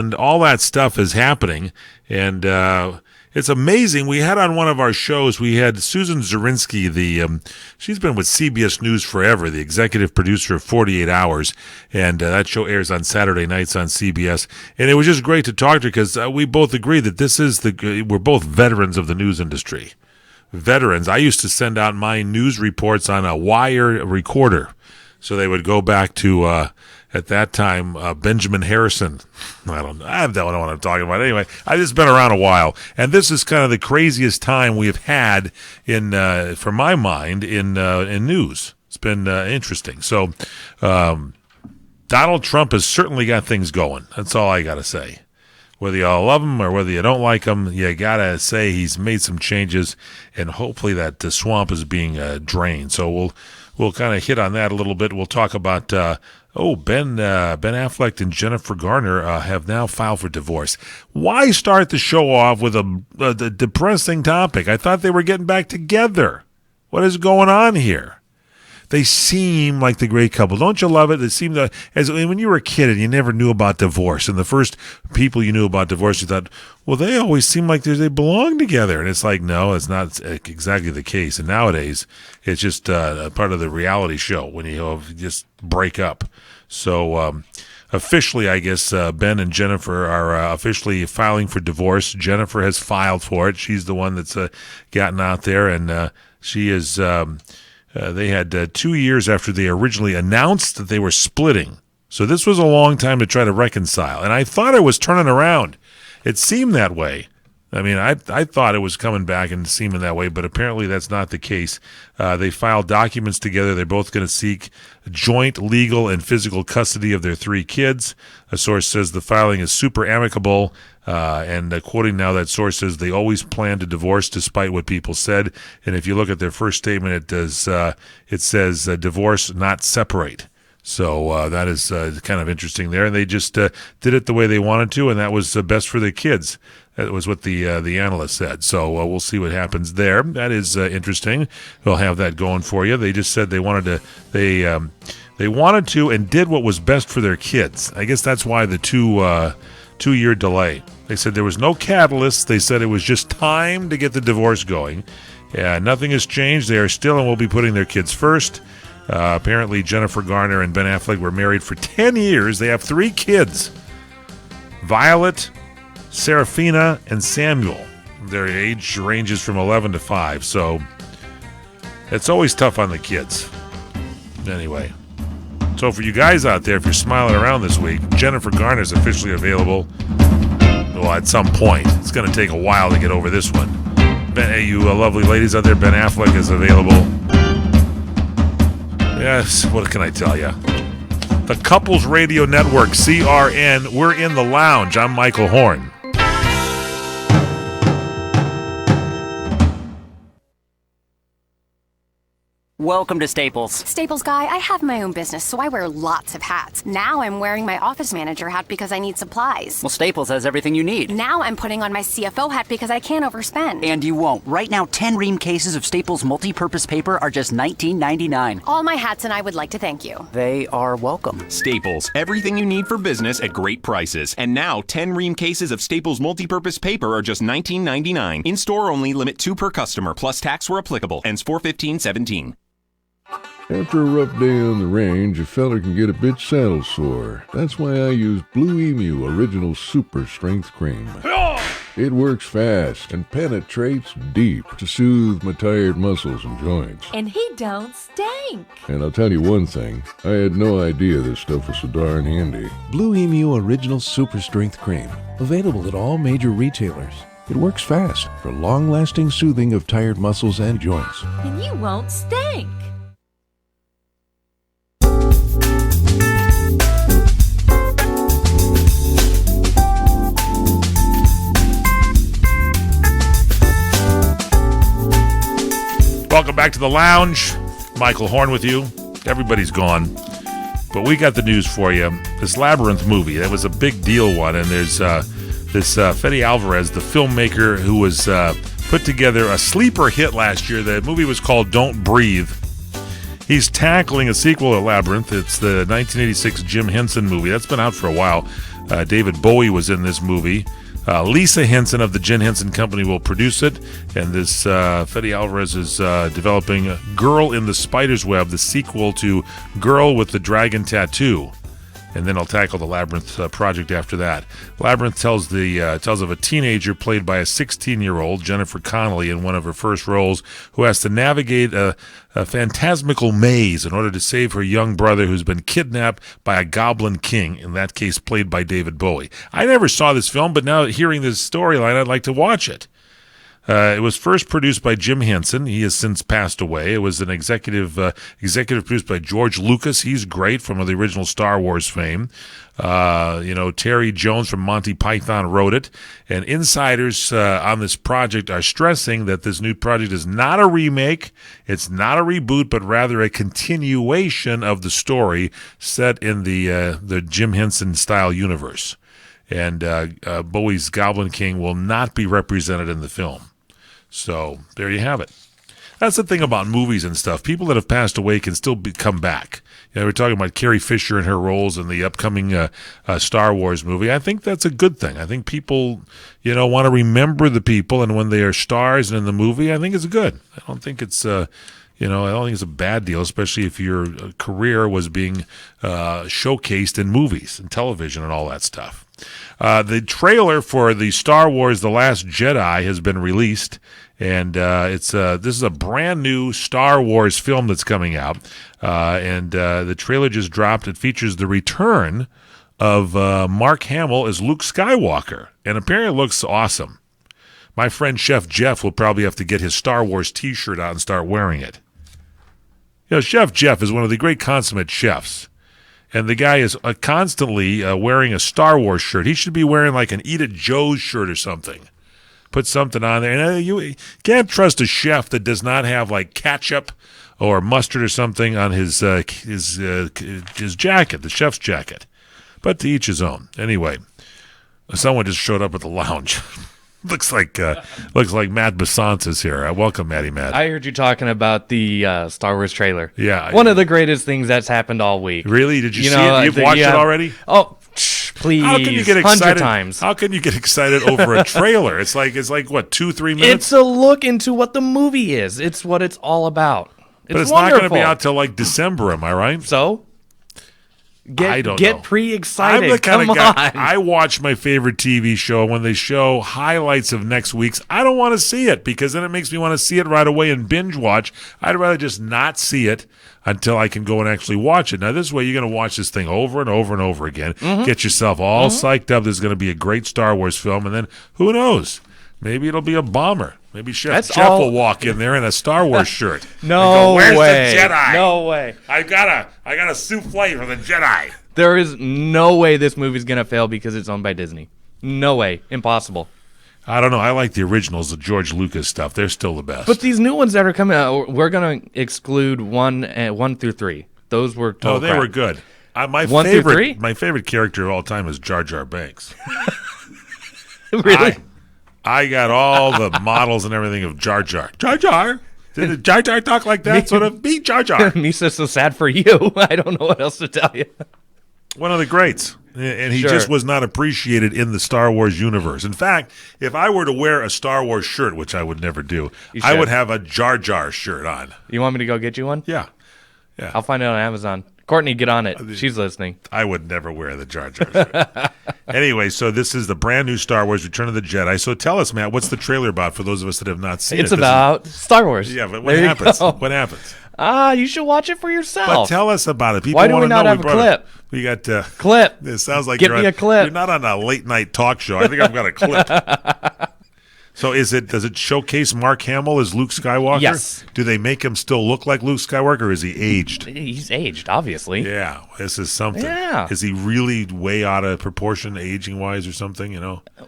and all that stuff is happening. And it's amazing. We had on one of our shows, we had Susan Zirinsky, she's been with CBS News forever, the executive producer of 48 Hours, and that show airs on Saturday nights on CBS. And it was just great to talk to her because we both agree that we're both veterans of the news industry. Veterans. I used to send out my news reports on a wire recorder. So they would go back to, at that time, Benjamin Harrison. I don't know what I'm talking about. Anyway, I've just been around a while. And this is kind of the craziest time we have had for my mind, in news. It's been interesting. So Donald Trump has certainly got things going. That's all I got to say. Whether you all love him or whether you don't like him, you got to say he's made some changes, and hopefully the swamp is being drained. So we'll kind of hit on that a little bit. We'll talk about, Ben Affleck and Jennifer Garner have now filed for divorce. Why start the show off with a depressing topic? I thought they were getting back together. What is going on here? They seem like the great couple. Don't you love it? It seemed as when you were a kid and you never knew about divorce, and the first people you knew about divorce, you thought, well, they always seem like they belong together. And it's like, no, it's not exactly the case. And nowadays, it's just a part of the reality show when you just break up. So officially, I guess Ben and Jennifer are officially filing for divorce. Jennifer has filed for it. She's the one that's gotten out there, and she is... they had 2 years after they originally announced that they were splitting. So this was a long time to try to reconcile. And I thought it was turning around. It seemed that way. I mean, I thought it was coming back and seeming that way, but apparently that's not the case. They filed documents together. They're both going to seek joint legal and physical custody of their 3 kids. A source says the filing is super amicable, and quoting now that source says they always plan to divorce despite what people said. And if you look at their first statement, it says divorce, not separate. So that is kind of interesting there. And they just did it the way they wanted to, and that was best for their kids. That was what the analyst said. So we'll see what happens there. That is interesting. We'll have that going for you. They just said they wanted to and did what was best for their kids. I guess that's why the 2-year delay. They said there was no catalyst. They said it was just time to get the divorce going. Nothing has changed. They are still and will be putting their kids first. Apparently, Jennifer Garner and Ben Affleck were married for 10 years. They have 3 kids. Violet, Serafina, and Samuel. Their age ranges from 11 to 5, so it's always tough on the kids. Anyway, so for you guys out there, if you're smiling around this week, Jennifer Garner is officially available. Well, at some point. It's going to take a while to get over this one. You lovely ladies out there, Ben Affleck is available. Yes, what can I tell you? The Couples Radio Network, CRN. We're in the lounge. I'm Michael Horn. Welcome to Staples. Staples guy, I have my own business, so I wear lots of hats. Now I'm wearing my office manager hat because I need supplies. Well, Staples has everything you need. Now I'm putting on my CFO hat because I can't overspend. And you won't. Right now, 10 ream cases of Staples multi-purpose paper are just $19.99. All my hats, and I would like to thank you. They are welcome. Staples, everything you need for business at great prices. And now, 10 ream cases of Staples multi-purpose paper are just $19.99. In-store only, limit 2 per customer, plus tax where applicable. Ends 4/15/17. After a rough day on the range, a fella can get a bit saddle sore. That's why I use Blue Emu Original Super Strength Cream. It works fast and penetrates deep to soothe my tired muscles and joints. And he don't stink. And I'll tell you one thing, I had no idea this stuff was so darn handy. Blue Emu Original Super Strength Cream. Available at all major retailers. It works fast for long-lasting soothing of tired muscles and joints. And you won't stink. Welcome back to the lounge. Michael Horn with you. Everybody's gone. But we got the news for you. This Labyrinth movie, that was a big deal one. And there's this Fede Alvarez, the filmmaker who was put together a sleeper hit last year. The movie was called Don't Breathe. He's tackling a sequel to Labyrinth. It's the 1986 Jim Henson movie. That's been out for a while. David Bowie was in this movie. Lisa Henson of the Jim Henson Company will produce it, and this Fede Alvarez is developing Girl in the Spider's Web, the sequel to Girl with the Dragon Tattoo. And then I'll tackle the Labyrinth project after that. Labyrinth tells of a teenager played by a 16-year-old, Jennifer Connelly, in one of her first roles, who has to navigate a phantasmical maze in order to save her young brother who's been kidnapped by a goblin king, in that case played by David Bowie. I never saw this film, but now hearing this storyline, I'd like to watch it. It was first produced by Jim Henson. He has since passed away. It was an executive produced by George Lucas. He's great, from the original Star Wars fame. Terry Jones from Monty Python wrote it. And insiders on this project are stressing that this new project is not a remake, it's not a reboot, but rather a continuation of the story set in the Jim Henson style universe. And Bowie's Goblin King will not be represented in the film. So there you have it. That's the thing about movies and stuff. People that have passed away can still come back. We're talking about Carrie Fisher and her roles in the upcoming Star Wars movie. I think that's a good thing. I think people, want to remember the people, and when they are stars and in the movie, I think it's good. I don't think it's I don't think it's a bad deal, especially if your career was being showcased in movies and television and all that stuff. The trailer for the Star Wars The Last Jedi has been released, and this is a brand new Star Wars film that's coming out, and the trailer just dropped. It features the return of Mark Hamill as Luke Skywalker, and apparently it looks awesome. My friend Chef Jeff will probably have to get his Star Wars t-shirt out and start wearing it. Chef Jeff is one of the great consummate chefs. And the guy is constantly wearing a Star Wars shirt. He should be wearing like an Eat at Joe's shirt or something. Put something on there. And you can't trust a chef that does not have like ketchup or mustard or something on his jacket, the chef's jacket. But to each his own. Anyway, someone just showed up at the lounge. Looks like Matt Besant is here. Welcome, Matty Matt. I heard you talking about the Star Wars trailer. Yeah. One of the greatest things that's happened all week. Really? Did you see it? You've watched it already? Oh, please. How can you get 100 excited? times. How can you get excited over a trailer? It's like what, 2-3 minutes? It's a look into what the movie is. It's what it's all about. But it's wonderful. not going to be out till like December, am I right? So? I don't know. Get pre-excited. I'm the kind Come of guy. on. I watch my favorite TV show. When they show highlights of next week's, I don't want to see it because then it makes me want to see it right away and binge watch. I'd rather just not see it until I can go and actually watch it. Now, this way, you're going to watch this thing over and over and over again. Mm-hmm. Get yourself all psyched up. There's going to be a great Star Wars film, and then who knows? Maybe it'll be a bomber. Maybe Chef Jeff will walk in there in a Star Wars shirt. No Where's way. the Jedi? No way. I got a souffle for the Jedi. There is no way this movie's going to fail because it's owned by Disney. No way. Impossible. I don't know. I like the originals, the George Lucas stuff. They're still the best. But these new ones that are coming out, we're going to exclude 1 through 3. Those were total they crap. were good. My 1 through 3? My favorite character of all time is Jar Jar Binks. Really? I got all the models and everything of Jar Jar. Jar Jar? Did Jar Jar talk like that? Sort of be Jar Jar. Misa's so sad for you. I don't know what else to tell you. One of the greats. And he Sure. just was not appreciated in the Star Wars universe. In fact, if I were to wear a Star Wars shirt, which I would never do, I would have a Jar Jar shirt on. You want me to go get you one? Yeah. I'll find it on Amazon. Courtney, get on it. She's listening. I would never wear the Jar Jar shirt. Anyway, so this is the brand new Star Wars Return of the Jedi. So tell us, Matt, what's the trailer about for those of us that have not seen it? It's about Star Wars. Yeah, but what There you happens? go. What happens? You should watch it for yourself. But tell us about it. People Why do want we to not know. have a clip? We got Clip. It sounds like Get me a clip. You're not on a late night talk show. I think I've got a clip. So does it showcase Mark Hamill as Luke Skywalker? Yes. Do they make him still look like Luke Skywalker, or is he aged? He's aged, obviously. Yeah, this is something. Yeah. Is he really way out of proportion aging-wise or something,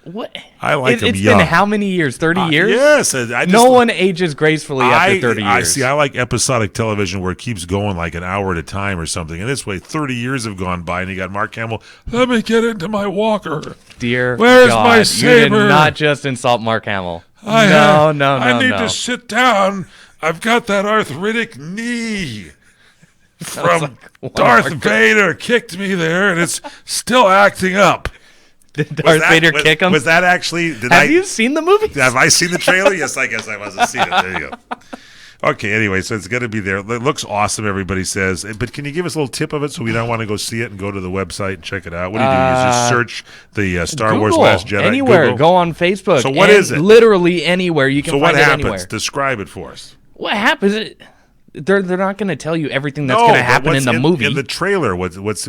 What? I like him It's young. been how many years? 30 years? Yes. I just, No one ages gracefully after 30 years. I see. I like episodic television where it keeps going like an hour at a time or something. And this way, 30 years have gone by, and you got Mark Hamill. Let me get into my walker. Dear Where's God, my you saber? did not just insult Mark Hamill. I need no. to sit down. I've got that arthritic knee from like Darth Mark. Vader kicked me there, and it's still acting up. Did Darth Vader kick him? Was that actually? Have you seen the movie? Have I seen the trailer? Yes, I guess I must have seen it. There you go. Okay, anyway, so it's going to be there. It looks awesome, everybody says. But can you give us a little tip of it so we don't want to go see it and go to the website and check it out? What do? You just search the Star Wars Google, Last Jedi? Anywhere. Google? Go on Facebook. So what is it? Literally anywhere. You can so find what it happens? anywhere. Describe it for us. What happens? They're not going to tell you everything that's going to happen in the movie. In the trailer, what do you see?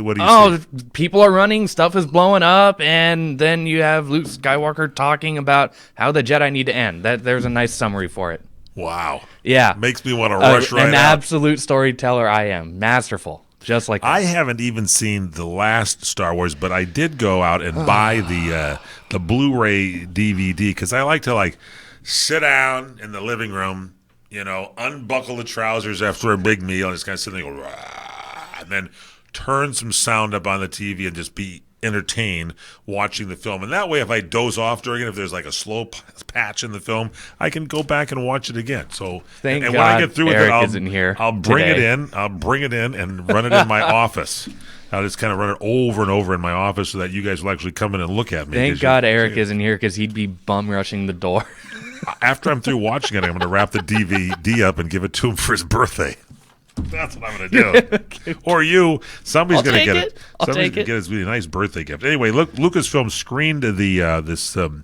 People are running, stuff is blowing up, and then you have Luke Skywalker talking about how the Jedi need to end. There's a nice summary for it. Wow. Yeah. Makes me want to rush right out. An absolute storyteller I am. Masterful. Just like that. I haven't even seen the last Star Wars, but I did go out and buy the Blu-ray DVD because I like to sit down in the living room, unbuckle the trousers after a big meal and just kind of sit there and go, rah, and then turn some sound up on the TV and just be entertained watching the film. And that way, if I doze off during it, if there's a slow patch in the film, I can go back and watch it again. So, Thank and God when I get through with Eric it, isn't here I'll bring today. it in. I'll bring it in and run it in my office. I'll just kind of run it over and over in my office so that you guys will actually come in and look at me. Thank God Eric isn't here because he'd be bum rushing the door. After I'm through watching it, I'm going to wrap the DVD up and give it to him for his birthday. That's what I'm going to do. Or you. Somebody's going to get it. Somebody's going to get a nice birthday gift. Anyway, Lucasfilm screened the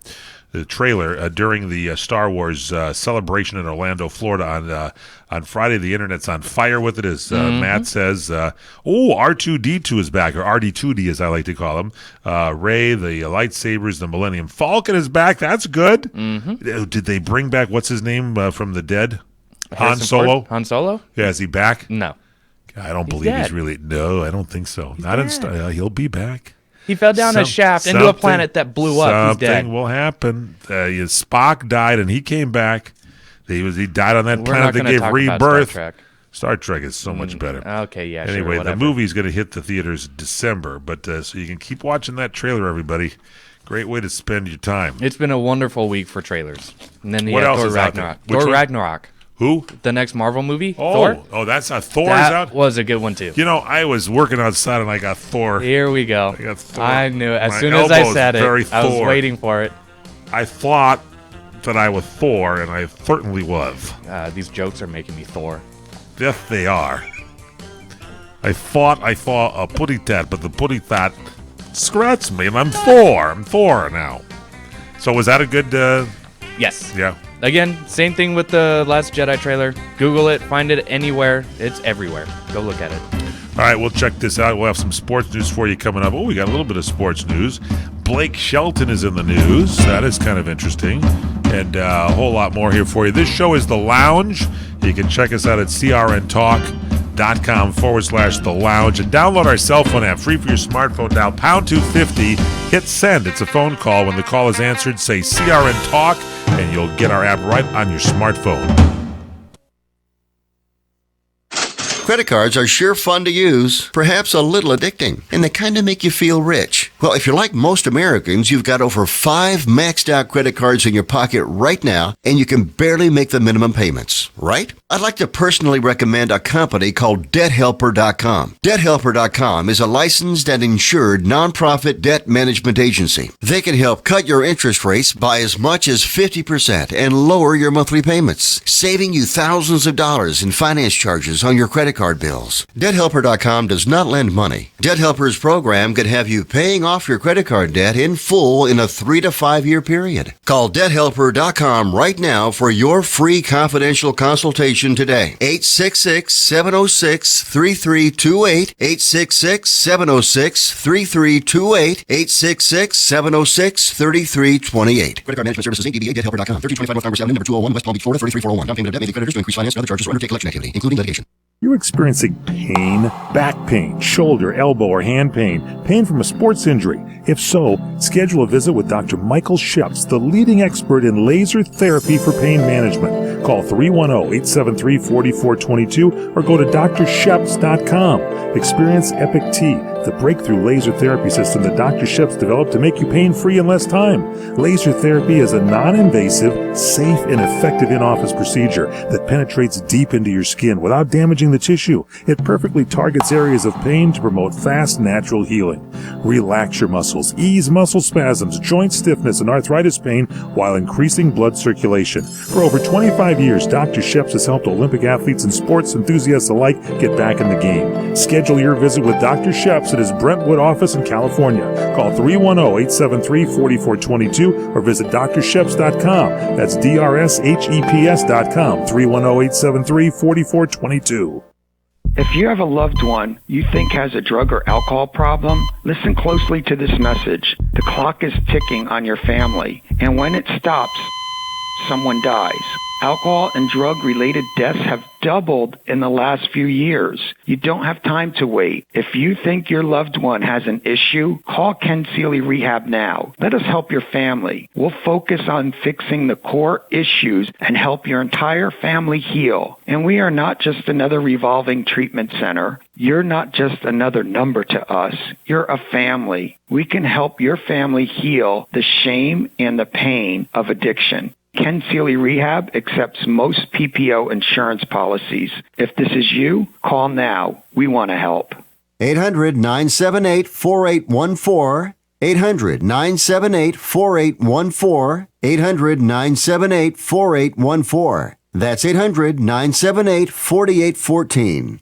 trailer during the Star Wars celebration in Orlando, Florida on Friday. The internet's on fire with it, as Matt says. R2-D2 is back, or RD2D as I like to call him. Rey, the lightsabers, the Millennium Falcon is back. That's good. Mm-hmm. Did they bring back, what's his name from the dead? Han Solo? Han Solo? Yeah, is he back? No. I don't believe dead. he's really. No, I don't think so. Not in Star. He'll be back. He fell down a shaft into a planet that blew up. He's dead. Something will happen. Spock died and he came back. He died on that planet that gave rebirth. Star Trek is so much better. Okay, yeah. Anyway, sure, the movie's going to hit the theaters December, but so you can keep watching that trailer, everybody. Great way to spend your time. It's been a wonderful week for trailers. And then what else Thor is out there? Ragnarok. Thor Ragnarok. Who? The next Marvel movie? Thor? Oh, that's not Thor. That is out? was a good one, too. I was working outside and I got Thor. Here we go. I got Thor. I knew it. As My soon as I elbow's said it, very I was Thor. waiting for it. I thought that I was Thor, and I certainly was. These jokes are making me Thor. Yes, they are. I thought I saw a putty tat, but the putty tat scratched me, and I'm Thor. I'm Thor now. So was that a good... Yes. Yeah. Again, same thing with the Last Jedi trailer. Google it. Find it anywhere. It's everywhere. Go look at it. All right, we'll check this out. We'll have some sports news for you coming up. Oh, we got a little bit of sports news. Blake Shelton is in the news. That is kind of interesting. And a whole lot more here for you. This show is The Lounge. You can check us out at crntalk.com/The Lounge and download our cell phone app free for your smartphone. Dial #250. Hit send. It's a phone call. When the call is answered, say CRN Talk, and you'll get our app right on your smartphone. Credit cards are sure fun to use, perhaps a little addicting, and they kind of make you feel rich. Well, if you're like most Americans, you've got over 5 maxed out credit cards in your pocket right now, and you can barely make the minimum payments, right? I'd like to personally recommend a company called DebtHelper.com. DebtHelper.com is a licensed and insured nonprofit debt management agency. They can help cut your interest rates by as much as 50% and lower your monthly payments, saving you thousands of dollars in finance charges on your credit card bills. DebtHelper.com does not lend money. Debt Helper's program could have you paying off your credit card debt in full in a 3 to 5 year period. Call DebtHelper.com right now for your free confidential consultation today. 866-706-3328. 866-706-3328. 866-706-3328. Credit Card Management Services, Inc. DBA DebtHelper.com. 1325 North Congress Avenue, number 201, West Palm Beach, Florida, 33401. Down payment of debt may be creditors to increase finance and other charges or undertake collection activity, including litigation. You're experiencing pain, back pain, shoulder, elbow, or hand pain from a sports injury. If so, schedule a visit with Dr. Michael Sheps, the leading expert in laser therapy for pain management. Call 310-873-4422 or go to drsheps.com. Experience Epic T, the breakthrough laser therapy system that Dr. Ships developed to make you pain-free in less time. Laser therapy is a non-invasive, safe, and effective in-office procedure that penetrates deep into your skin without damaging the tissue. It perfectly targets areas of pain to promote fast, natural healing. Relax your muscles, ease muscle spasms, joint stiffness, and arthritis pain while increasing blood circulation. For over 25 years, Dr. Sheps has helped Olympic athletes and sports enthusiasts alike get back in the game. Schedule your visit with Dr. Sheps at his Brentwood office in California. Call 310-873-4422 or visit drsheps.com. That's DRSHEPS.com, 310-873-4422. If you have a loved one you think has a drug or alcohol problem, listen closely to this message. The clock is ticking on your family, and when it stops, someone dies. Alcohol and drug-related deaths have doubled in the last few years. You don't have time to wait. If you think your loved one has an issue, call Ken Seeley Rehab now. Let us help your family. We'll focus on fixing the core issues and help your entire family heal. And we are not just another revolving treatment center. You're not just another number to us. You're a family. We can help your family heal the shame and the pain of addiction. Ken Seeley Rehab accepts most PPO insurance policies. If this is you, call now. We want to help. 800-978-4814. 800-978-4814. 800-978-4814. That's 800-978-4814.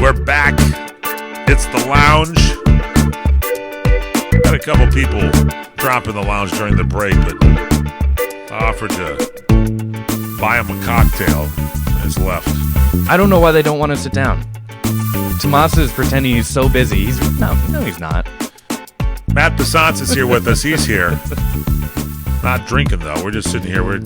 We're back. It's the lounge. Had a couple people drop in the lounge during the break, but I offered to buy him a cocktail and has left. I don't know why they don't want to sit down. Tomasa is pretending he's so busy. He's no, he's not. Matt Besantz is here with us. He's here. Not drinking, though. We're just sitting here. We're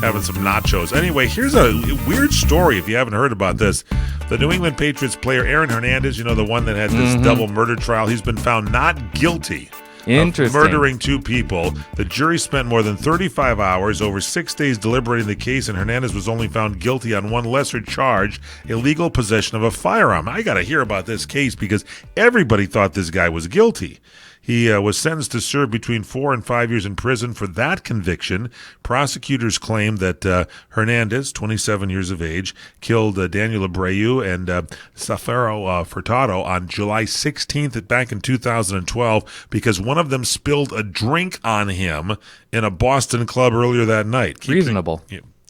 having some nachos. Anyway, here's a weird story if you haven't heard about this. The New England Patriots player Aaron Hernandez, you know, the one that had this double murder trial, he's been found not guilty of murdering two people. The jury spent more than 35 hours, over 6 days, deliberating the case, and Hernandez was only found guilty on one lesser charge, illegal possession of a firearm. I got to hear about this case because everybody thought this guy was guilty. He was sentenced to serve between 4 and 5 years in prison for that conviction. Prosecutors claim that Hernandez, 27 years of age, killed Daniel Abreu and Safaro Furtado on July 16th back in 2012 because one of them spilled a drink on him in a Boston club earlier that night. Reasonable.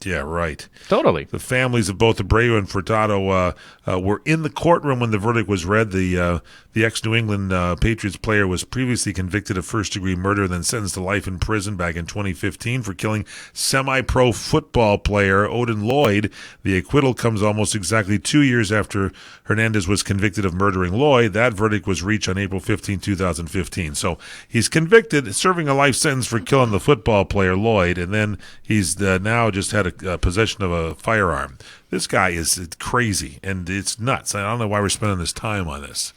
Yeah, right. Totally. The families of both Abreu and Furtado were in the courtroom when the verdict was read. The ex-New England Patriots player was previously convicted of first-degree murder, then sentenced to life in prison back in 2015 for killing semi-pro football player Odin Lloyd. The acquittal comes almost exactly 2 years after Hernandez was convicted of murdering Lloyd. That verdict was reached on April 15, 2015. So he's convicted, serving a life sentence for killing the football player Lloyd, and then he's now just had a possession of a firearm. This guy is crazy, and it's nuts. I don't know why we're spending this time on this.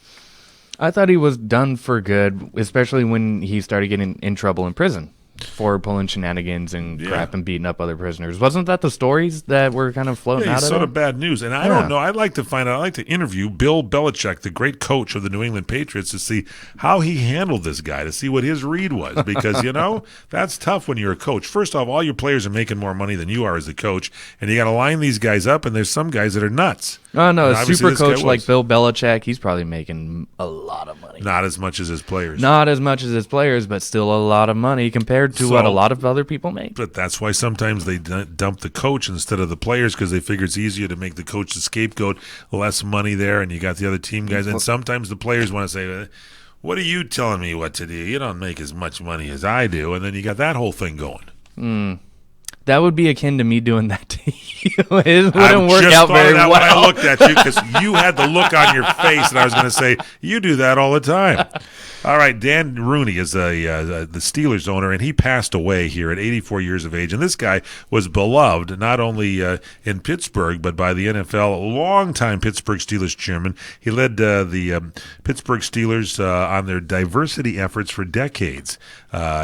I thought he was done for good, especially when he started getting in trouble in prison for pulling shenanigans and crap and beating up other prisoners. Wasn't that the stories that were kind of floating out of sort it? of bad news. And I don't know. I'd like to find out. I'd like to interview Bill Belichick, the great coach of the New England Patriots, to see how he handled this guy, to see what his read was. Because, that's tough when you're a coach. First off, all your players are making more money than you are as a coach, and you got to line these guys up, and there's some guys that are nuts. Oh, no, a super coach like Bill Belichick, he's probably making a lot of money. Not as much as his players. Not as much as his players, but still a lot of money compared to what a lot of other people make. But that's why sometimes they dump the coach instead of the players because they figure it's easier to make the coach the scapegoat, less money there, and you got the other team guys. And sometimes the players want to say, what are you telling me what to do? You don't make as much money as I do. And then you got that whole thing going. That would be akin to me doing that to you. It wouldn't work out very well. When I looked at you because you had the look on your face, and I was going to say, you do that all the time. All right, Dan Rooney is the Steelers owner, and he passed away here at 84 years of age. And this guy was beloved not only in Pittsburgh, but by the NFL. A longtime Pittsburgh Steelers chairman. He led the Pittsburgh Steelers on their diversity efforts for decades.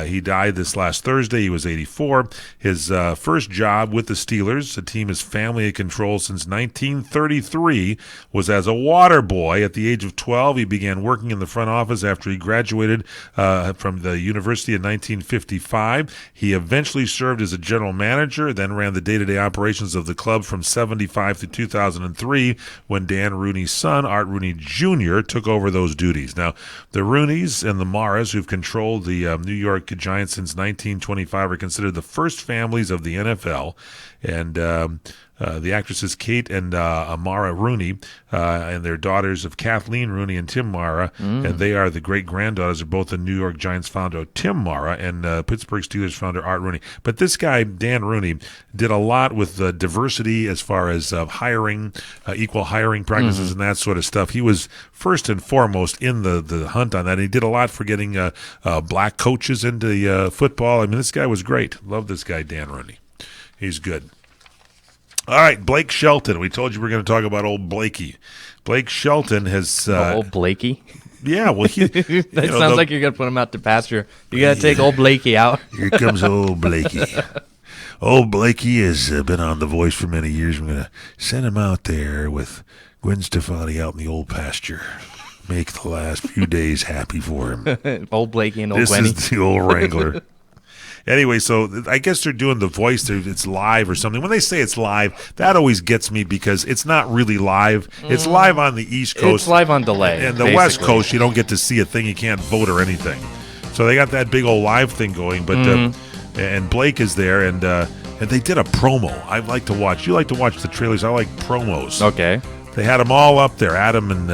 He died this last Thursday. He was 84. His first job with the Steelers, a team his family had controlled since 1933, was as a water boy. At the age of 12, he began working in the front office after he graduated from the university in 1955. He eventually served as a general manager, then ran the day-to-day operations of the club from 75 to 2003, when Dan Rooney's son, Art Rooney Jr., took over those duties. Now, the Rooneys and the Maras, who've controlled the New York Giants since 1925, are considered the first families of the NFL, and the actresses Kate and Amara Rooney and their daughters of Kathleen Rooney and Tim Mara, and they are the great-granddaughters of both the New York Giants founder Tim Mara and Pittsburgh Steelers founder Art Rooney. But this guy, Dan Rooney, did a lot with diversity as far as hiring, equal hiring practices and that sort of stuff. He was first and foremost in the hunt on that. He did a lot for getting black coaches into football. I mean, this guy was great. Love this guy, Dan Rooney. He's good. All right, Blake Shelton. We told you we were going to talk about old Blakey. Blake Shelton has... old Blakey? Yeah, well, he... That sounds like you're going to put him out to pasture. You got to take old Blakey out. Here comes old Blakey. Old Blakey has been on The Voice for many years. I'm going to send him out there with Gwen Stefani out in the old pasture. Make the last few days happy for him. Old Blakey and old Gwenny. This is the old Wrangler. Anyway, so I guess they're doing The Voice. It's live or something. When they say it's live, that always gets me because it's not really live. It's live on the East Coast. It's live on delay. And the West Coast, you don't get to see a thing. You can't vote or anything. So they got that big old live thing going. But and Blake is there, and they did a promo. I like to watch. You like to watch the trailers. I like promos. Okay. They had them all up there, Adam and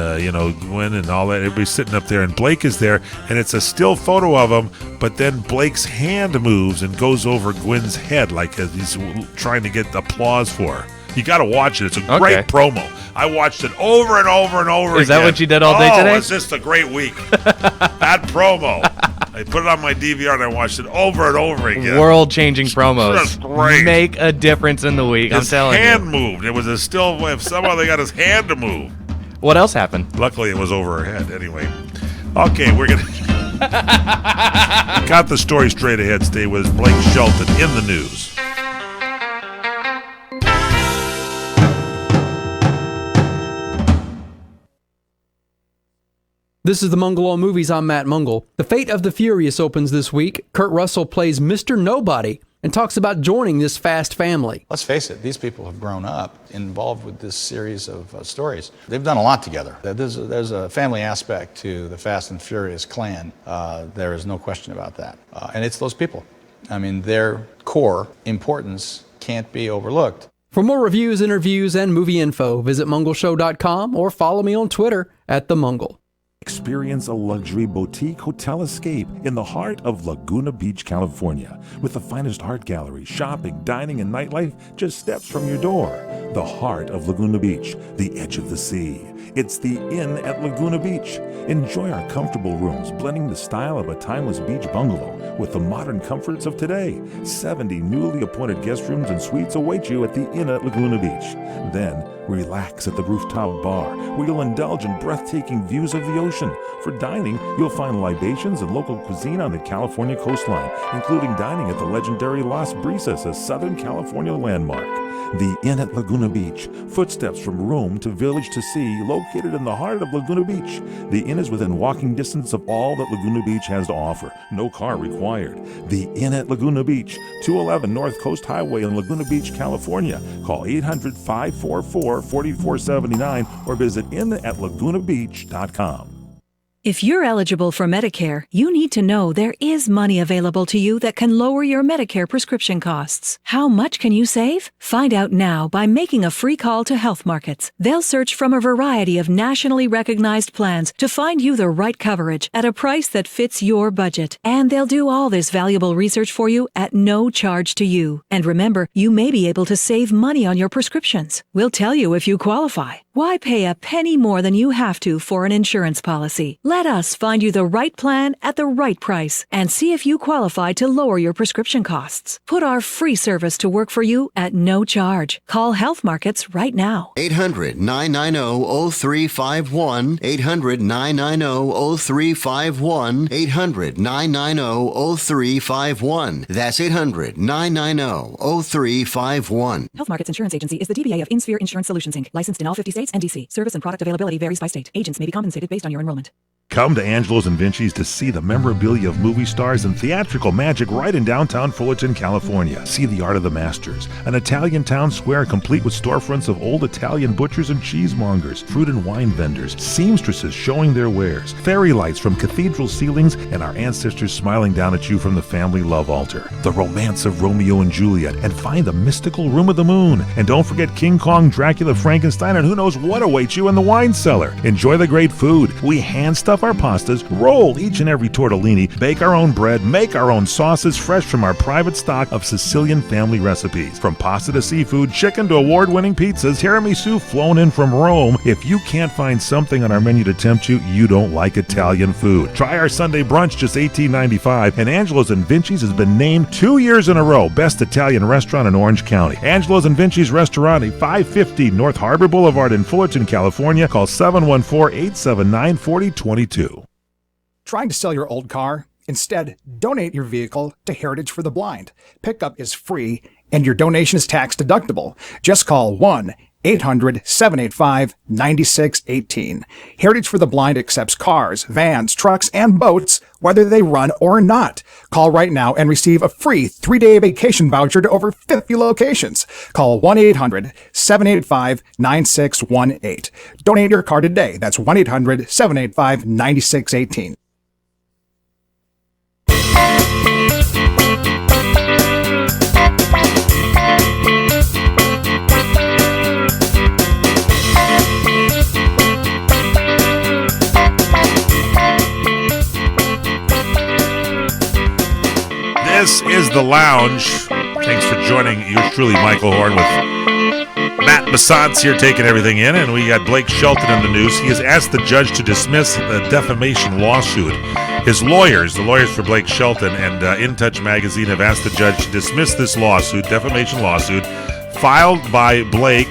Gwen and all that. Everybody's sitting up there, and Blake is there, and it's a still photo of him. But then Blake's hand moves and goes over Gwen's head like he's trying to get applause for her. You got to watch it. It's a great promo. I watched it over and over and over again. Is that what you did all day today? Oh, it's just a great week. That promo. I put it on my DVR and I watched it over and over again. World-changing promos. Just great. Make a difference in the week. His I'm telling you. His hand moved. It was a still. If somehow they got his hand to move. What else happened? Luckily, it was over her head. Anyway. Okay, we're gonna. Got the story straight ahead. Stay with us. Blake Shelton in the news. This is the Mungle on Movies. I'm Matt Mungle. The Fate of the Furious opens this week. Kurt Russell plays Mr. Nobody and talks about joining this fast family. Let's face it, these people have grown up involved with this series of stories. They've done a lot together. There's a family aspect to the Fast and Furious clan. There is no question about that. And it's those people. I mean, their core importance can't be overlooked. For more reviews, interviews, and movie info, visit mungleshow.com or follow me on Twitter @TheMungle. Experience a luxury boutique hotel escape in the heart of Laguna Beach, California, with the finest art gallery, shopping, dining, and nightlife just steps from your door. The heart of Laguna Beach, the edge of the sea. It's the Inn at Laguna Beach. Enjoy our comfortable rooms, blending the style of a timeless beach bungalow with the modern comforts of today. 70 newly appointed guest rooms and suites await you at the Inn at Laguna Beach. Then, relax at the rooftop bar, where you'll indulge in breathtaking views of the ocean. For dining, you'll find libations and local cuisine on the California coastline, including dining at the legendary Las Brisas, a Southern California landmark. The Inn at Laguna Beach, footsteps from room to village to sea, located in the heart of Laguna Beach. The Inn is within walking distance of all that Laguna Beach has to offer. No car required. The Inn at Laguna Beach, 211 North Coast Highway in Laguna Beach, California. Call 800-544-4479 or visit innatlagunabeach.com. If you're eligible for Medicare, you need to know there is money available to you that can lower your Medicare prescription costs. How much can you save? Find out now by making a free call to Health Markets. They'll search from a variety of nationally recognized plans to find you the right coverage at a price that fits your budget. And they'll do all this valuable research for you at no charge to you. And remember, you may be able to save money on your prescriptions. We'll tell you if you qualify. Why pay a penny more than you have to for an insurance policy? Let us find you the right plan at the right price and see if you qualify to lower your prescription costs. Put our free service to work for you at no charge. Call Health Markets right now. 800-990-0351. 800-990-0351. 800-990-0351. That's 800-990-0351. Health Markets Insurance Agency is the DBA of InSphere Insurance Solutions, Inc., licensed in all 50 states and D.C. Service and product availability varies by state. Agents may be compensated based on your enrollment. Come to Angelo's and Vinci's to see the memorabilia of movie stars and theatrical magic right in downtown Fullerton, California. See the art of the masters, an Italian town square complete with storefronts of old Italian butchers and cheesemongers, fruit and wine vendors, seamstresses showing their wares, fairy lights from cathedral ceilings, and our ancestors smiling down at you from the family love altar. The romance of Romeo and Juliet, and find the mystical Room of the Moon. And don't forget King Kong, Dracula, Frankenstein, and who knows what awaits you in the wine cellar. Enjoy the great food. We hand stuff our pastas, roll each and every tortellini, bake our own bread, make our own sauces fresh from our private stock of Sicilian family recipes. From pasta to seafood, chicken to award-winning pizzas, tiramisu flown in from Rome. If you can't find something on our menu to tempt you, you don't like Italian food. Try our Sunday brunch, just $18.95, and Angelo's and Vinci's has been named 2 years in a row Best Italian Restaurant in Orange County. Angelo's and Vinci's Restaurant at 550 North Harbor Boulevard in Fullerton, California. Call 714-879-4022. Trying to sell your old car? Instead, donate your vehicle to Heritage for the Blind. Pickup is free and your donation is tax deductible. Just call 1-800-785-9618. Heritage for the Blind accepts cars, vans, trucks, and boats, whether they run or not. Call right now and receive a free 3-day vacation voucher to over 50 locations. Call 1-800-785-9618. Donate your car today. That's 1-800-785-9618. This is The Lounge. Thanks for joining yours truly, Michael Horn, with Matt Bassance here taking everything in. And we got Blake Shelton in the news. He has asked the judge to dismiss the defamation lawsuit. His lawyers, the lawyers for Blake Shelton and In Touch magazine, have asked the judge to dismiss this lawsuit, defamation lawsuit, filed by Blake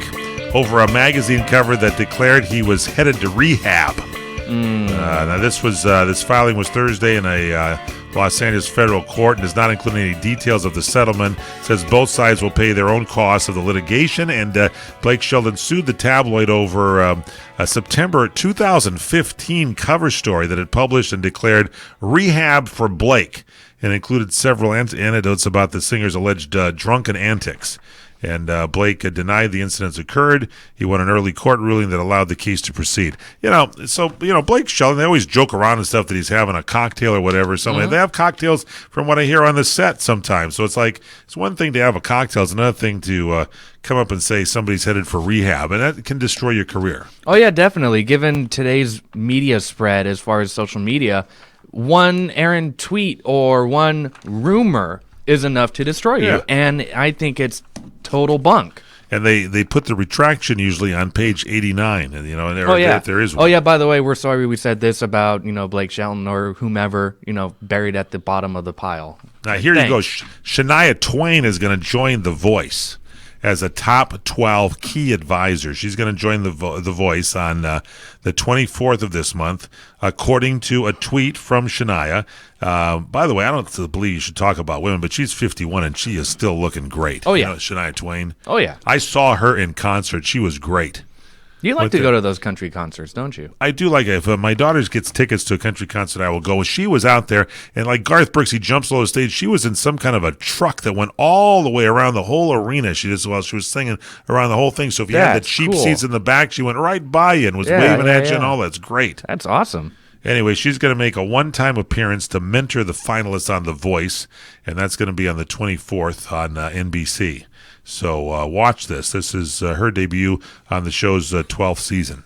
over a magazine cover that declared he was headed to rehab. Now, this filing was Thursday in a Los Angeles federal court and does not include any details of the settlement. It says both sides will pay their own costs of the litigation, and Blake Shelton sued the tabloid over a September 2015 cover story that had published and declared rehab for Blake, and included several anecdotes about the singer's alleged drunken antics. And Blake denied the incidents occurred. He won an early court ruling that allowed the case to proceed. Blake Shelton, they always joke around and stuff that he's having a cocktail or whatever. They have cocktails from what I hear on the set sometimes. So it's one thing to have a cocktail. It's another thing to come up and say somebody's headed for rehab, and that can destroy your career. Oh, yeah, definitely. Given today's media spread as far as social media, one errant tweet or one rumor is enough to destroy you. And I think it's total bunk. And they put the retraction usually on page 89. And there is one. Oh yeah, by the way, we're sorry we said this about, Blake Shelton or whomever, buried at the bottom of the pile. Now here you go. Shania Twain is going to join The Voice as a top 12 key advisor. She's going to join the Voice on the 24th of this month, according to a tweet from Shania. By the way, I don't believe you should talk about women, but she's 51 and she is still looking great. Oh, yeah. Shania Twain. Oh, yeah. I saw her in concert. She was great. You like to go to those country concerts, don't you? I do like it. If my daughter gets tickets to a country concert, I will go. She was out there, and like Garth Brooks, he jumps on the stage. She was in some kind of a truck that went all the way around the whole arena. She was singing around the whole thing. So if you had the cheap seats in the back, she went right by you and was waving at you and all. That's great. That's awesome. Anyway, she's going to make a one-time appearance to mentor the finalists on The Voice, and that's going to be on the 24th on NBC. So watch this. This is her debut on the show's 12th season.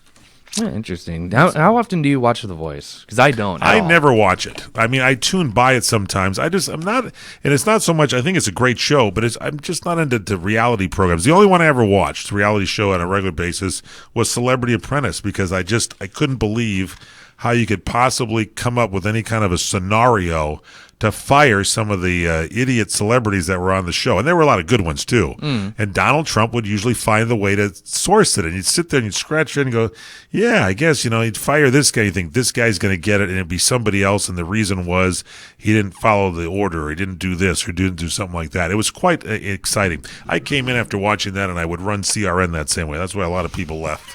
Interesting. How often do you watch The Voice? Because I don't. I never watch it. I mean, I tune by it sometimes. I'm not, and it's not so much. I think it's a great show, but I'm just not into the reality programs. The only one I ever watched, reality show on a regular basis, was Celebrity Apprentice, because I couldn't believe how you could possibly come up with any kind of a scenario to fire some of the idiot celebrities that were on the show. And there were a lot of good ones, too. And Donald Trump would usually find the way to source it. And you'd sit there and you'd scratch your head and go, yeah, I guess, he'd fire this guy. You think this guy's going to get it, and it'd be somebody else. And the reason was he didn't follow the order, or he didn't do this, or didn't do something like that. It was quite exciting. I came in after watching that, and I would run CRN that same way. That's why a lot of people left.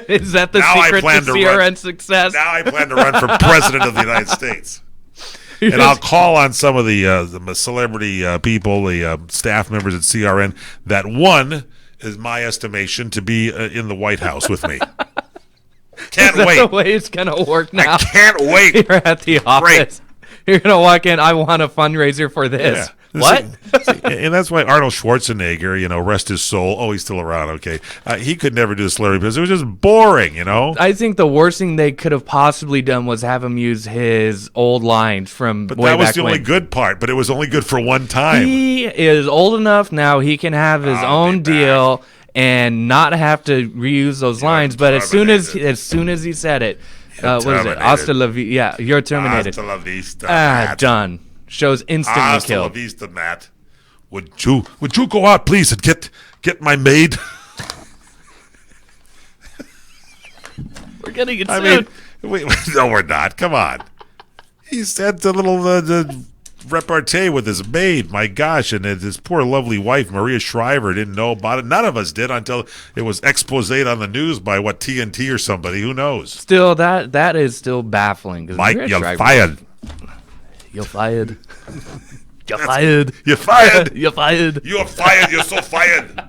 Is that the secret to CRN success? Now I plan to run for president of the United States. And I'll call on some of the celebrity people, the staff members at CRN, that one is my estimation to be in the White House with me. Can't wait. The way it's going to work now. I can't wait. You're at the office. You're going to walk in, I want a fundraiser for this. Yeah. What? And that's why Arnold Schwarzenegger, rest his soul. He's still around, okay. He could never do the celebrity because it was just boring, I think the worst thing they could have possibly done was have him use his old lines from But way that was back the only good part, but it was only good for one time. He is old enough now, he can have his own deal and not have to reuse those lines. But as soon as he said it, what is it? Hasta la vista. Yeah, you're terminated. Hasta la vista, Matt. Done. Show's instantly Hasta killed. la vista, Matt. Would you go out, please, and get my maid? We're getting it soon. No, we're not. Come on. He said the little repartee with his maid. My gosh, and his poor lovely wife, Maria Shriver, didn't know about it. None of us did until it was exposed on the news by TNT or somebody. Who knows? Still, that is still baffling. Mike, you're fired. You're fired. You're fired. You're fired. You're fired. You're fired. You're so fired.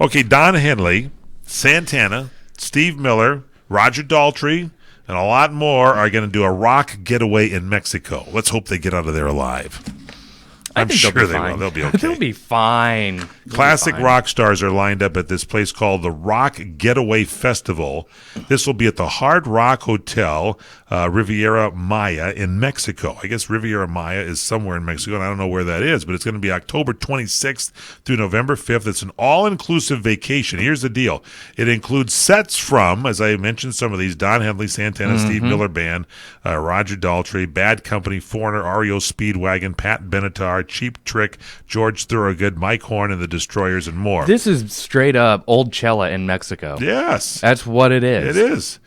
Okay, Don Henley, Santana, Steve Miller, Roger Daltrey, and a lot more are going to do a rock getaway in Mexico. Let's hope they get out of there alive. I'm sure they will. They'll be okay. They'll be fine. Classic rock stars are lined up at this place called the Rock Getaway Festival. This will be at the Hard Rock Hotel, Riviera Maya in Mexico. I guess Riviera Maya is somewhere in Mexico, and I don't know where that is, but it's going to be October 26th through November 5th. It's an all-inclusive vacation. Here's the deal. It includes sets from, as I mentioned, some of these, Don Henley, Santana, Steve Miller Band, Roger Daltrey, Bad Company, Foreigner, REO Speedwagon, Pat Benatar, Cheap Trick, George Thorogood, Mike Horn, and the Destroyers, and more. This is straight up Old Chella in Mexico. Yes. That's what it is. It is.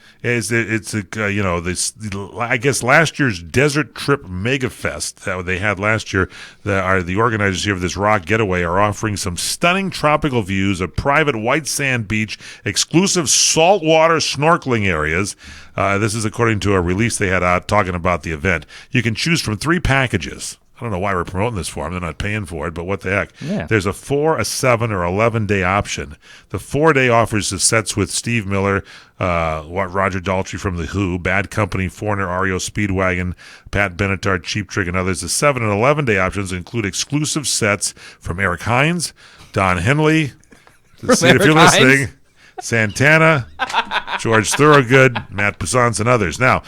I guess last year's Desert Trip Mega Fest that they had last year, the organizers here of this rock getaway are offering some stunning tropical views, a private white sand beach, exclusive saltwater snorkeling areas. This is according to a release they had out talking about the event. You can choose from 3 packages. I don't know why we're promoting this for them. They're not paying for it, but what the heck. Yeah. There's a 4, a 7, or 11-day option. The 4-day offers the sets with Steve Miller, Roger Daltrey from The Who, Bad Company, Foreigner, REO Speedwagon, Pat Benatar, Cheap Trick, and others. The 7 and 11-day options include exclusive sets from Eric Hines, Don Henley, if you're listening, Santana, George Thorogood, Matt Poussance, and others. Now,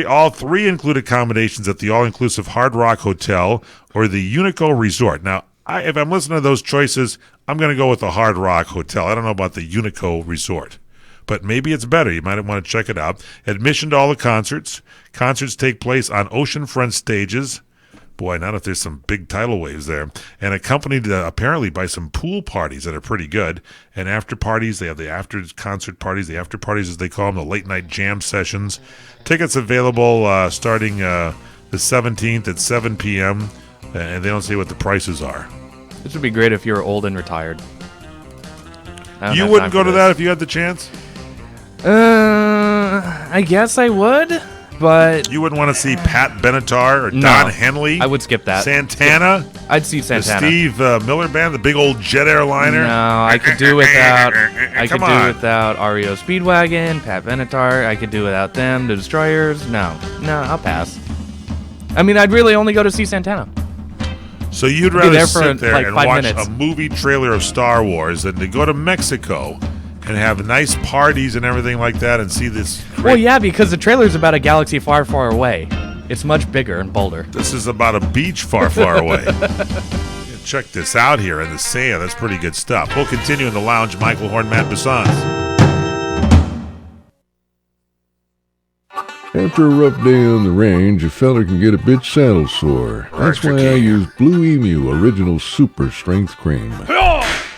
all three include accommodations at the all-inclusive Hard Rock Hotel or the Unico Resort. Now, if I'm listening to those choices, I'm going to go with the Hard Rock Hotel. I don't know about the Unico Resort, but maybe it's better. You might want to check it out. Admission to all the concerts. Concerts take place on oceanfront stages. Boy, not if there's some big tidal waves there. And accompanied apparently by some pool parties that are pretty good. And after parties, they have the after concert parties, the after parties as they call them, the late night jam sessions. Tickets available starting the 17th at 7 p.m. And they don't say what the prices are. This would be great if you were old and retired. You wouldn't go to that if you had the chance? I guess I would. But you wouldn't want to see Pat Benatar or Don Henley? I would skip that. Santana? I'd see Santana. The Steve Miller Band, the big old jet airliner? No, I could do without. I could do without REO Speedwagon, Pat Benatar. I could do without them, the Destroyers. No, I'll pass. I mean, I'd really only go to see Santana. So you'd rather sit there like and 5 watch minutes. a movie trailer of Star Wars than to go to Mexico and have nice parties and everything like that and see this great... Well, yeah, because the trailer's about a galaxy far, far away. It's much bigger and bolder. This is about a beach far, far away. Check this out here in the sand. That's pretty good stuff. We'll continue in the lounge. Michael Horn, Matt Poussance. After a rough day on the range, a fella can get a bit saddle sore. That's why I use Blue Emu Original Super Strength Cream.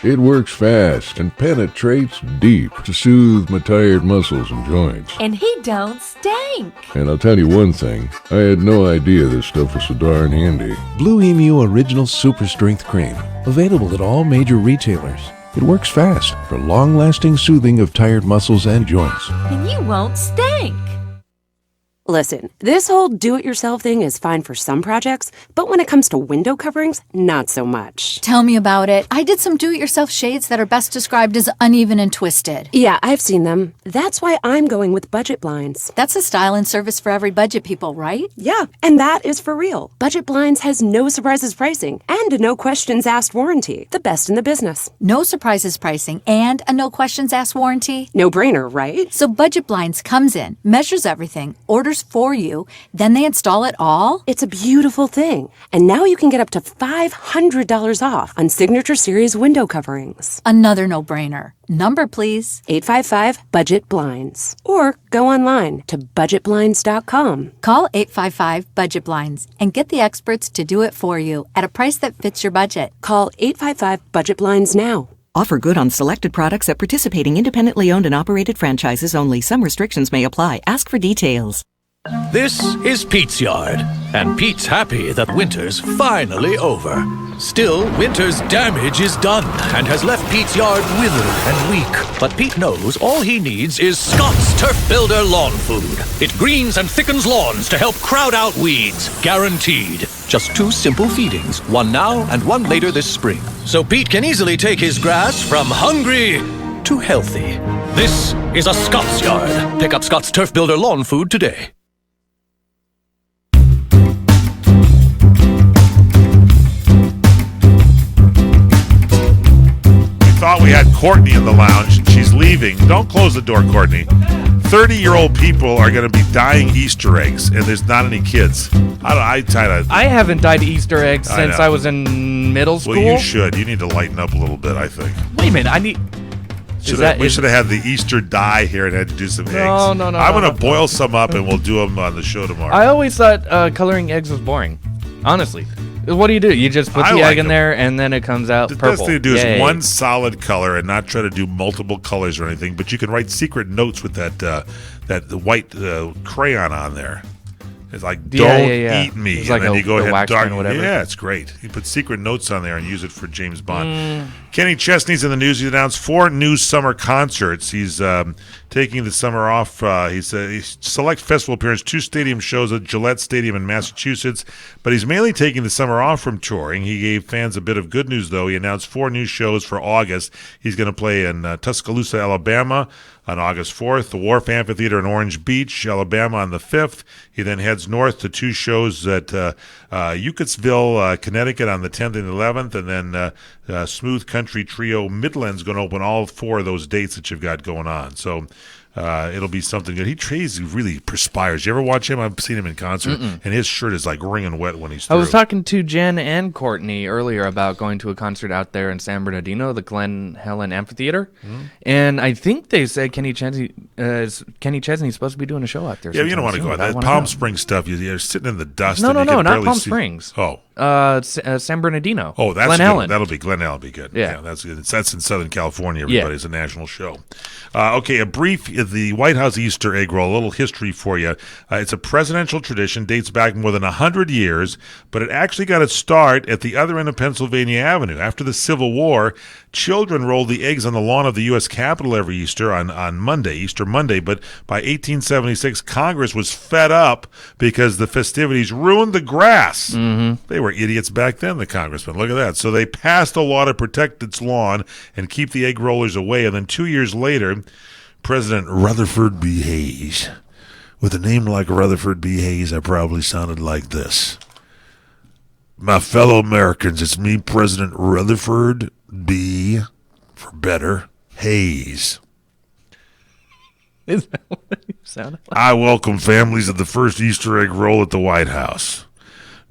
It works fast and penetrates deep to soothe my tired muscles and joints. And he don't stink. And I'll tell you one thing, I had no idea this stuff was so darn handy. Blue Emu Original Super Strength Cream. Available at all major retailers. It works fast for long-lasting soothing of tired muscles and joints. And you won't stink. Listen, this whole do-it-yourself thing is fine for some projects, but when it comes to window coverings, not so much. Tell me about it. I did some do-it-yourself shades that are best described as uneven and twisted. Yeah, I've seen them. That's why I'm going with Budget Blinds. That's a style and service for every budget people, right? Yeah, and that is for real. Budget Blinds has no surprises pricing and a no questions asked warranty. The best in the business. No surprises pricing and a no questions asked warranty? No brainer, right? So Budget Blinds comes in, measures everything, orders for you, then they install it all? It's a beautiful thing. And now you can get up to $500 off on Signature Series window coverings. Another no-brainer. Number, please. 855-BUDGET-BLINDS. Or go online to budgetblinds.com. Call 855-BUDGET-BLINDS and get the experts to do it for you at a price that fits your budget. Call 855-BUDGET-BLINDS now. Offer good on selected products at participating independently owned and operated franchises only. Some restrictions may apply. Ask for details. This is Pete's yard, and Pete's happy that winter's finally over. Still, winter's damage is done and has left Pete's yard withered and weak. But Pete knows all he needs is Scott's Turf Builder Lawn Food. It greens and thickens lawns to help crowd out weeds, guaranteed. Just 2 simple feedings, one now and one later this spring. So Pete can easily take his grass from hungry to healthy. This is a Scott's yard. Pick up Scott's Turf Builder Lawn Food today. Thought we had Courtney in the lounge. She's leaving. Don't close the door, Courtney. 30-year-old people are going to be dyeing Easter eggs, and there's not any kids. I haven't dyed Easter eggs since I was in middle school. Well, you should. You need to lighten up a little bit, I think. Wait a minute. I need... We should have had the Easter dye here and had to do some eggs. No. I'm going to boil some up, and we'll do them on the show tomorrow. I always thought coloring eggs was boring. Honestly. What do? You just put the egg in there, and then it comes out purple. The best thing to do is one solid color and not try to do multiple colors or anything. But you can write secret notes with that white crayon on there. It's like, don't eat me. It's and like then you go ahead and dark. Whatever. Yeah, it's great. You put secret notes on there and use it for James Bond. Kenny Chesney's in the news. He announced 4 new summer concerts. He's taking the summer off. He select festival appearance, 2 stadium shows at Gillette Stadium in Massachusetts. But he's mainly taking the summer off from touring. He gave fans a bit of good news, though. He announced 4 new shows for August. He's going to play in Tuscaloosa, Alabama on August 4th, the Wharf Amphitheater in Orange Beach, Alabama on the 5th. He then heads north to 2 shows at Ucasville, Connecticut on the 10th and 11th, and then Smooth Country Trio Midland's going to open all 4 of those dates that you've got going on. So it'll be something good. He really perspires. You ever watch him? I've seen him in concert, and his shirt is like wringing wet when he's through. I was talking to Jen and Courtney earlier about going to a concert out there in San Bernardino, the Glen Helen Amphitheater, and I think they said Kenny Chesney's supposed to be doing a show out there. Yeah, you don't want to go out there. Palm Springs stuff, you're sitting in the dust. No, not Palm see. Springs. Oh. San Bernardino. Oh, that's Glen good. Helen. Glen Helen will be good. Yeah. That's good. That's in Southern California, everybody. It's a national show. Okay, the White House Easter egg roll, a little history for you. It's a presidential tradition, dates back more than 100 years, but it actually got its start at the other end of Pennsylvania Avenue. After the Civil War, children rolled the eggs on the lawn of the U.S. Capitol every Easter on Monday, Easter Monday, but by 1876, Congress was fed up because the festivities ruined the grass. Mm-hmm. They were idiots back then, the congressmen. Look at that. So they passed a law to protect its lawn and keep the egg rollers away, and then 2 years later, President Rutherford B. Hayes. With a name like Rutherford B. Hayes, I probably sounded like this. My fellow Americans, it's me, President Rutherford B. for better, Hayes. Is that what you sounded like? I welcome families at the first Easter egg roll at the White House.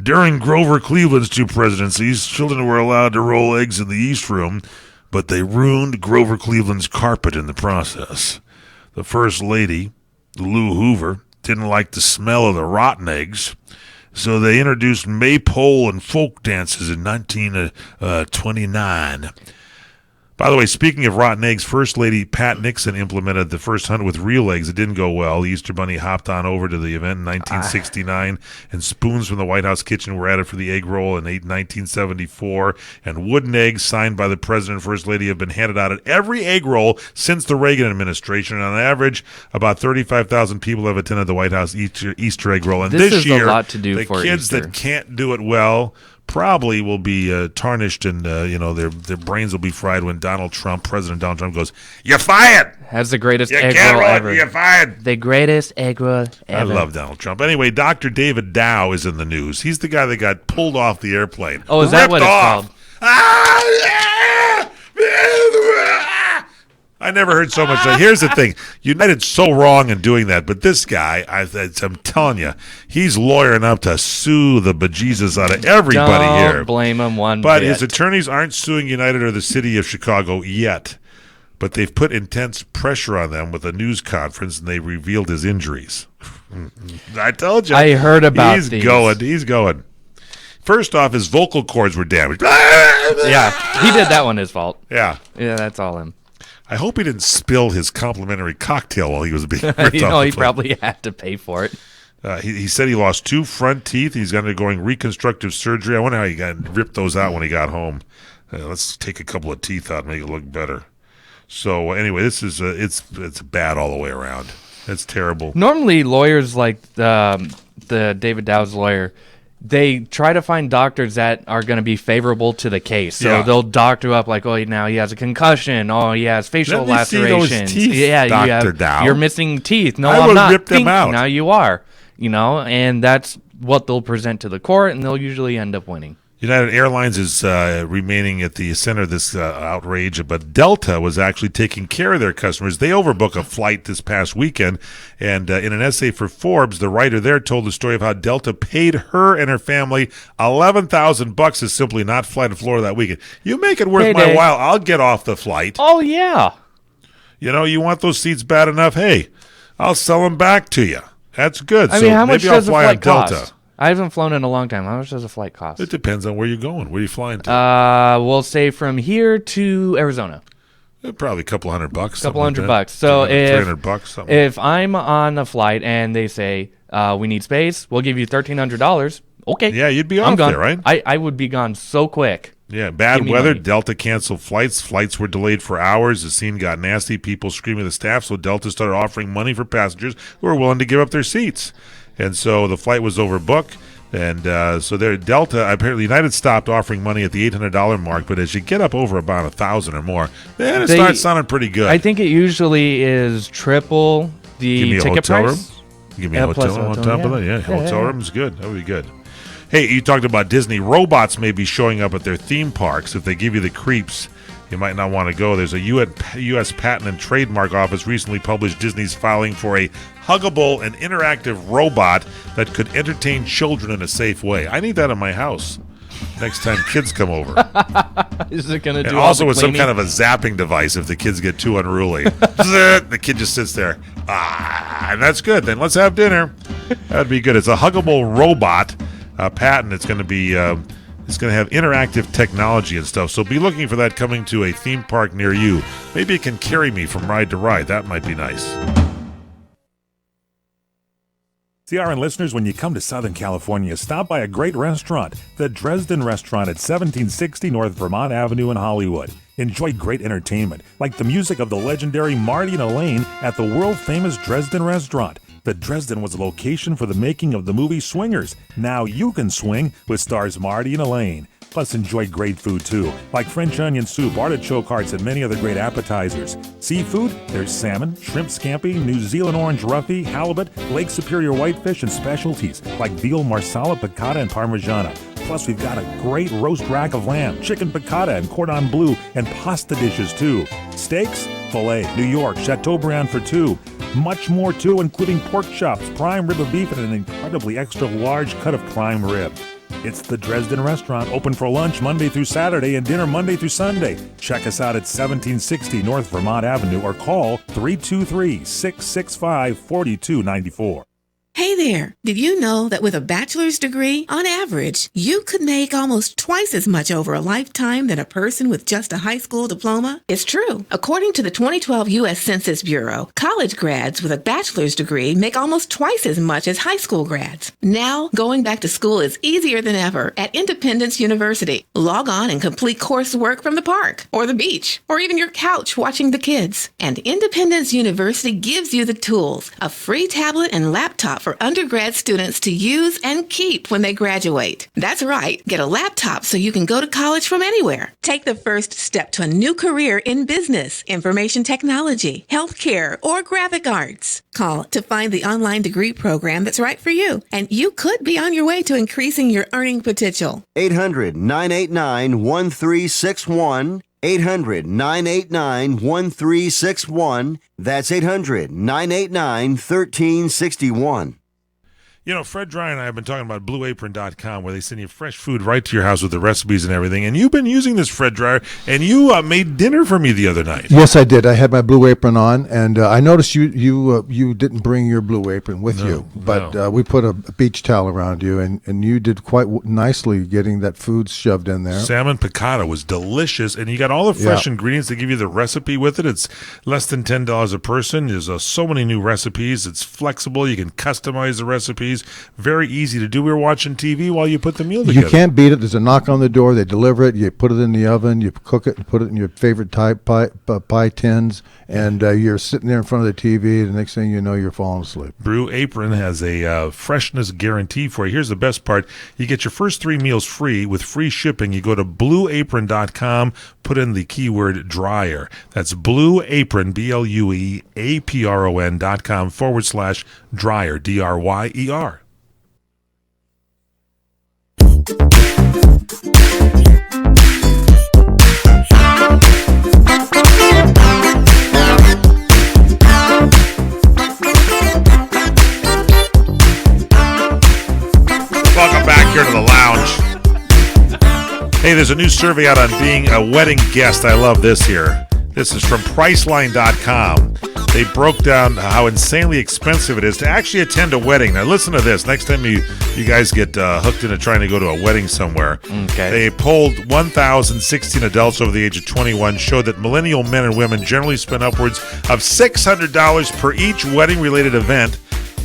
During Grover Cleveland's 2 presidencies, children were allowed to roll eggs in the East Room, but they ruined Grover Cleveland's carpet in the process. The First Lady, Lou Hoover, didn't like the smell of the rotten eggs. So they introduced maypole and folk dances in 1929. By the way, speaking of rotten eggs, First Lady Pat Nixon implemented the first hunt with real eggs. It didn't go well. The Easter Bunny hopped on over to the event in 1969, and spoons from the White House kitchen were added for the egg roll in 1974. And wooden eggs signed by the President and First Lady have been handed out at every egg roll since the Reagan administration. And on average, about 35,000 people have attended the White House Easter egg roll. And this year, a lot to do the for kids Easter. that can't do it well probably will be tarnished, and their brains will be fried when President Donald Trump goes, "You're fired." Has the greatest You egg can't roll roll it, ever. you're fired. The greatest egg roll ever. I love Donald Trump. Anyway, Dr. David Dow is in the news. He's the guy that got pulled off the airplane. Oh, is that Ripped what it's off. called? I never heard so much. Here's the thing. United's so wrong in doing that, but this guy, I'm telling you, he's lawyering up to sue the bejesus out of everybody Don't here. blame him one But bit. his attorneys aren't suing United or the city of Chicago yet. But they've put intense pressure on them with a news conference, and they revealed his injuries. I told you. I heard about He's these. He's going. First off, his vocal cords were damaged. Yeah, he did that one his fault. Yeah. Yeah, that's all him. I hope he didn't spill his complimentary cocktail while he was being ripped off He the plane. probably had to pay for it. He said he lost 2 front teeth. He's undergoing reconstructive surgery. I wonder how he got ripped those out when he got home. Let's take a couple of teeth out and make it look better. So anyway, this is it's bad all the way around. It's terrible. Normally, lawyers like the David Dow's lawyer, they try to find doctors that are going to be favorable to the case. So Yeah. they'll doctor up like, oh, now he has a concussion. Oh, he has facial Let me see those lacerations. teeth, yeah, Dr. Dow. you're missing teeth. No, I I'm would not. rip them Ding. out. Now you are. And that's what they'll present to the court, and they'll usually end up winning. United Airlines is remaining at the center of this outrage, but Delta was actually taking care of their customers. They overbooked a flight this past weekend, and in an essay for Forbes, the writer there told the story of how Delta paid her and her family $11,000 to simply not fly to Florida that weekend. You make it worth my Payday. while, I'll get off the flight. Oh, yeah. You want those seats bad enough? Hey, I'll sell them back to you. That's good. I So mean, how much maybe I'll does a fly flight on Delta. cost? I haven't flown in a long time. How much does a flight cost? It depends on where you're going. Where are you flying to? We'll say from here to Arizona. Probably a couple $100. Couple something $100. like that. So $300, something. if I'm on a flight and they say we need space, we'll give you $1,300. Okay. Yeah, you'd be I'm off gone. there, right? I would be gone so quick. Yeah, bad Give me weather. money. Delta canceled flights. Flights were delayed for hours. The scene got nasty. People screaming at the staff. So Delta started offering money for passengers who were willing to give up their seats. And so the flight was overbooked. And so there, Delta, apparently United stopped offering money at the $800 mark. But as you get up over about 1,000 or more, then it starts sounding pretty good. I think it usually is triple the Give me a ticket hotel price. room. Give me a plus hotel room on hotel, top of that. Yeah, Yeah, hotel yeah. room's good. That would be good. Hey, you talked about Disney. Robots may be showing up at their theme parks. If they give you the creeps, you might not want to go. There's a U.S. Patent and Trademark Office recently published Disney's filing for a huggable and interactive robot that could entertain children in a safe way. I need that in my house next time kids come over. Is it going to And do all also the with some cleaning? kind of a zapping device if the kids get too unruly. The kid just sits there. And that's good. Then let's have dinner. That'd be good. It's a huggable robot patent. It's going to be it's going to have interactive technology and stuff. So be looking for that coming to a theme park near you. Maybe it can carry me from ride to ride. That might be nice. CRN listeners, when you come to Southern California, stop by a great restaurant, the Dresden Restaurant at 1760 North Vermont Avenue in Hollywood. Enjoy great entertainment, like the music of the legendary Marty and Elaine at the world-famous Dresden Restaurant. The Dresden was a location for the making of the movie Swingers. Now you can swing with stars Marty and Elaine. Plus, enjoy great food, too, like French onion soup, artichoke hearts, and many other great appetizers. Seafood, there's salmon, shrimp scampi, New Zealand orange roughy, halibut, Lake Superior whitefish, and specialties like veal marsala, piccata, and parmigiana. Plus, we've got a great roast rack of lamb, chicken piccata, and cordon bleu, and pasta dishes, too. Steaks, filet, New York, Chateaubriand for two. Much more, too, including pork chops, prime rib of beef, and an incredibly extra large cut of prime rib. It's the Dresden Restaurant, open for lunch Monday through Saturday and dinner Monday through Sunday. Check us out at 1760 North Vermont Avenue or call 323-665-4294. Hey there! Did you know that with a bachelor's degree, on average, you could make almost twice as much over a lifetime than a person with just a high school diploma? It's true. According to the 2012 U.S. Census Bureau, college grads with a bachelor's degree make almost twice as much as high school grads. Now, going back to school is easier than ever at Independence University. Log on and complete coursework from the park, or the beach, or even your couch watching the kids. And Independence University gives you the tools, a free tablet and laptop for undergrad students to use and keep when they graduate. That's right, get a laptop so you can go to college from anywhere. Take the first step to a new career in business, information technology, healthcare, or graphic arts. Call to find the online degree program that's right for you, and you could be on your way to increasing your earning potential. 800-989-1361. 800-989-1361. That's 800-989-1361. You know, Fred Dry and I have been talking about BlueApron.com, where they send you fresh food right to your house with the recipes and everything. And you've been using this, Fred Dryer, and you made dinner for me the other night. Yes, I did. I had my Blue Apron on, and I noticed you didn't bring your Blue Apron with you, but we put a beach towel around you, and you did quite nicely getting that food shoved in there. Salmon piccata was delicious, and you got all the fresh ingredients. They give you the recipe with it. It's less than $10 a person. There's so many new recipes. It's flexible. You can customize the recipes. Very easy to do. We were watching TV while you put the meal together. You can't beat it. There's a knock on the door. They deliver it. You put it in the oven. You cook it and put it in your favorite type pie tins, and you're sitting there in front of the TV. The next thing you know, you're falling asleep. Blue Apron has a freshness guarantee for you. Here's the best part. You get your first 3 meals free with free shipping. You go to BlueApron.com, put in the keyword dryer. That's BlueApron, BlueApron.com/dryer, DRYER. Welcome back here to the lounge. Hey, there's a new survey out on being a wedding guest. I love this here. This is from Priceline.com. They broke down how insanely expensive it is to actually attend a wedding. Now, listen to this. Next time you guys get hooked into trying to go to a wedding somewhere, they polled 1,016 adults over the age of 21, showed that millennial men and women generally spend upwards of $600 per each wedding-related event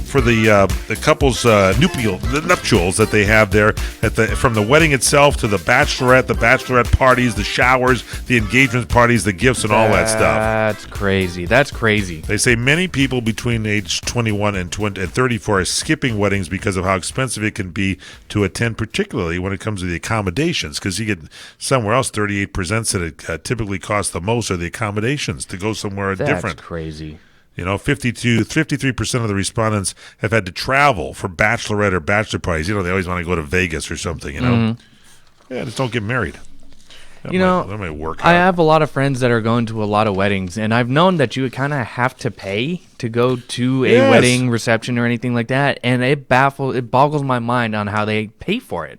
for the couple's nuptials that they have there, from the wedding itself to the bachelorette parties, the showers, the engagement parties, the gifts, and all that stuff. That's crazy. That's crazy. They say many people between age 21 and 34 are skipping weddings because of how expensive it can be to attend, particularly when it comes to the accommodations, because you get somewhere else, 38% said it typically costs the most are the accommodations to go somewhere different. That's crazy. You know, 53% of the respondents have had to travel for bachelorette or bachelor parties. You know, they always want to go to Vegas or something, you know. Mm-hmm. Yeah, just don't get married. That might work out. I have a lot of friends that are going to a lot of weddings, and I've known that you kind of have to pay to go to a wedding reception or anything like that, and it boggles my mind on how they pay for it.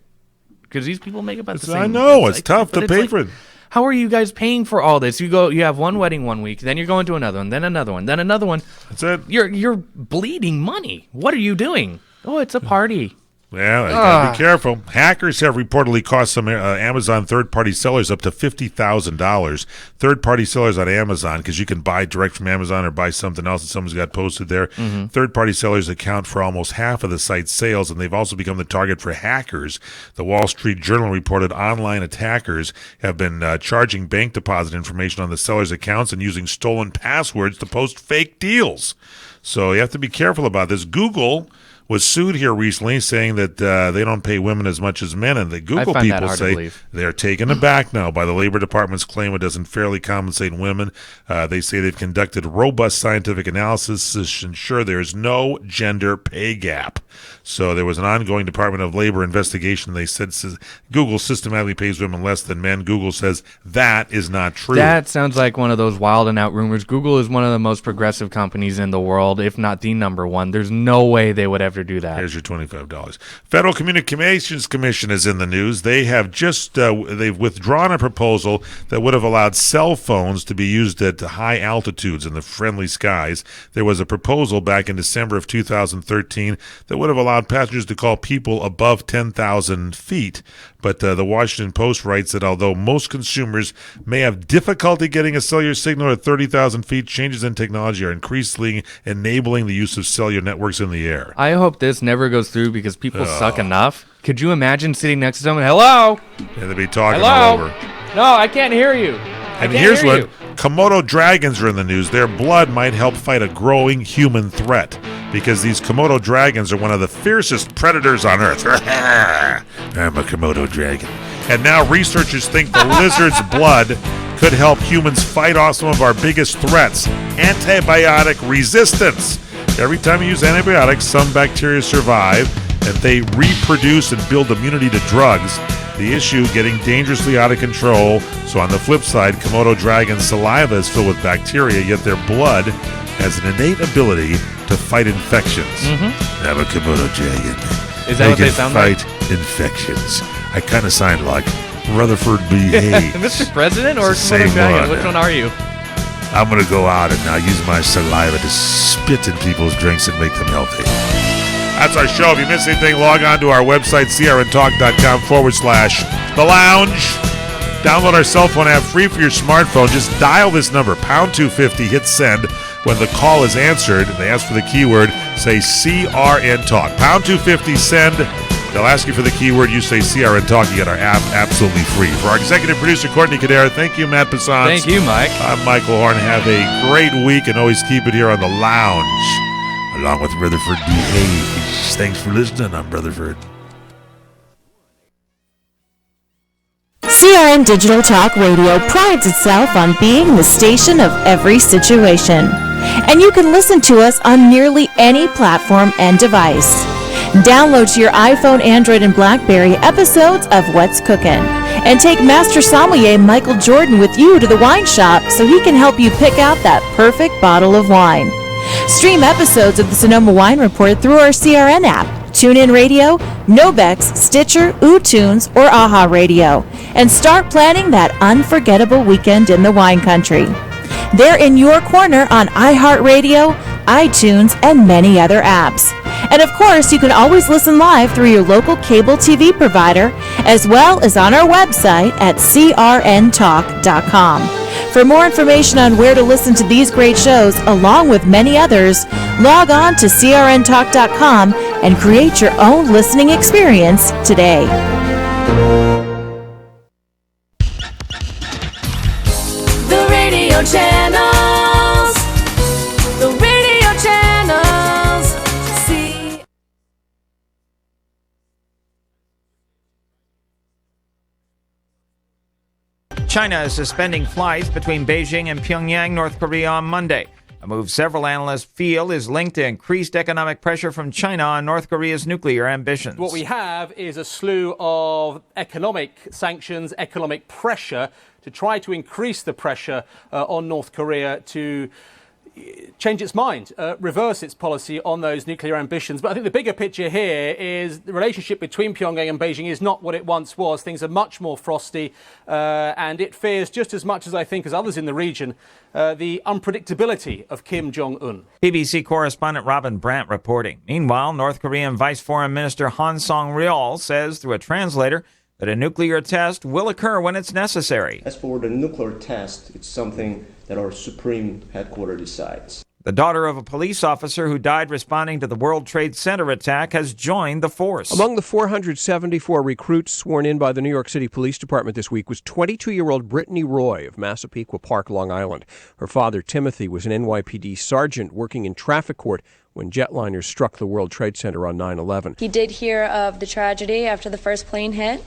Because these people make about the same. I know, it's tough to pay for it. How are you guys paying for all this? You have one wedding one week, then you're going to another one, then another one, then another one. That's it. You're bleeding money. What are you doing? Oh, it's a party. Well, you gotta be careful. Hackers have reportedly cost some Amazon third-party sellers up to $50,000. Third-party sellers on Amazon, because you can buy direct from Amazon or buy something else that someone's got posted there. Mm-hmm. Third-party sellers account for almost half of the site's sales, and they've also become the target for hackers. The Wall Street Journal reported online attackers have been charging bank deposit information on the sellers' accounts and using stolen passwords to post fake deals. So you have to be careful about this. Google was sued here recently, saying that they don't pay women as much as men, and the Google people say they're taken aback now by the Labor Department's claim it doesn't fairly compensate women. They say they've conducted robust scientific analysis to ensure there is no gender pay gap. So there was an ongoing Department of Labor investigation. They said Google systematically pays women less than men. Google says that is not true. That sounds like one of those wild and out rumors. Google is one of the most progressive companies in the world, if not the number one. There's no way they would ever doctor do that. Here's your $25. Federal Communications Commission is in the news. They have just they've withdrawn a proposal that would have allowed cell phones to be used at high altitudes in the friendly skies. There was a proposal back in December of 2013 that would have allowed passengers to call people above 10,000 feet. But the Washington Post writes that although most consumers may have difficulty getting a cellular signal at 30,000 feet, changes in technology are increasingly enabling the use of cellular networks in the air. I hope this never goes through because people suck enough. Could you imagine sitting next to someone? Hello? And they'd be talking Hello? all over. No, I can't hear you. And here's what Komodo dragons are in the news. Their blood might help fight a growing human threat because these Komodo dragons are one of the fiercest predators on Earth. I'm a Komodo dragon. And now researchers think the lizard's blood could help humans fight off some of our biggest threats, antibiotic resistance. Every time you use antibiotics, some bacteria survive, and they reproduce and build immunity to drugs. The issue getting dangerously out of control. So on the flip side, Komodo dragon saliva is filled with bacteria, yet their blood has an innate ability to fight infections. I'm a Komodo dragon. Is that what they sound like? Fight infections. I kind of sound like Rutherford B. Hayes. Mr. President or It's the same Komodo dragon? one. Which one are you? I'm going to go out and now use my saliva to spit in people's drinks and make them healthy. That's our show. If you missed anything, log on to our website, crntalk.com/The Lounge. Download our cell phone app free for your smartphone. Just dial this number, pound 250, hit send. When the call is answered and they ask for the keyword, say CRN Talk. Pound 250, send. They'll ask you for the keyword. You say CRN Talk. You get our app absolutely free. For our executive producer, Courtney Cadera, thank you, Matt Passant. Thank you, Mike. I'm Michael Horn. Have a great week and always keep it here on The Lounge, along with Rutherford B. Hayes. Thanks for listening. I'm Rutherford. CRN Digital Talk Radio prides itself on being the station of every situation. And you can listen to us on nearly any platform and device. Download to your iPhone, Android, and BlackBerry episodes of What's Cookin'. And take Master Sommelier Michael Jordan with you to the wine shop so he can help you pick out that perfect bottle of wine. Stream episodes of the Sonoma Wine Report through our CRN app, TuneIn Radio, Nobex, Stitcher, UTunes, or AHA Radio, and start planning that unforgettable weekend in the wine country. They're in your corner on iHeartRadio, iTunes, and many other apps. And of course, you can always listen live through your local cable TV provider, as well as on our website at crntalk.com. For more information on where to listen to these great shows, along with many others, log on to crntalk.com and create your own listening experience today. The radio channels. The radio channels. See. China is suspending flights between Beijing and Pyongyang, North Korea on Monday. A move several analysts feel is linked to increased economic pressure from China on North Korea's nuclear ambitions. What we have is a slew of economic sanctions, economic pressure to try to increase the pressure on North Korea to change its mind, reverse its policy on those nuclear ambitions. But I think the bigger picture here is the relationship between Pyongyang and Beijing is not what it once was. Things are much more frosty, and it fears just as much as I think as others in the region the unpredictability of Kim Jong-un. BBC correspondent Robin Brandt reporting. Meanwhile, North Korean Vice Foreign Minister Han Song-ryol says through a translator that a nuclear test will occur when it's necessary. As for the nuclear test, it's something that our Supreme Headquarters decides. The daughter of a police officer who died responding to the World Trade Center attack has joined the force. Among the 474 recruits sworn in by the New York City Police Department this week was 22-year-old Brittany Roy of Massapequa Park, Long Island. Her father, Timothy, was an NYPD sergeant working in traffic court when jetliners struck the World Trade Center on 9/11. He did hear of the tragedy after the first plane hit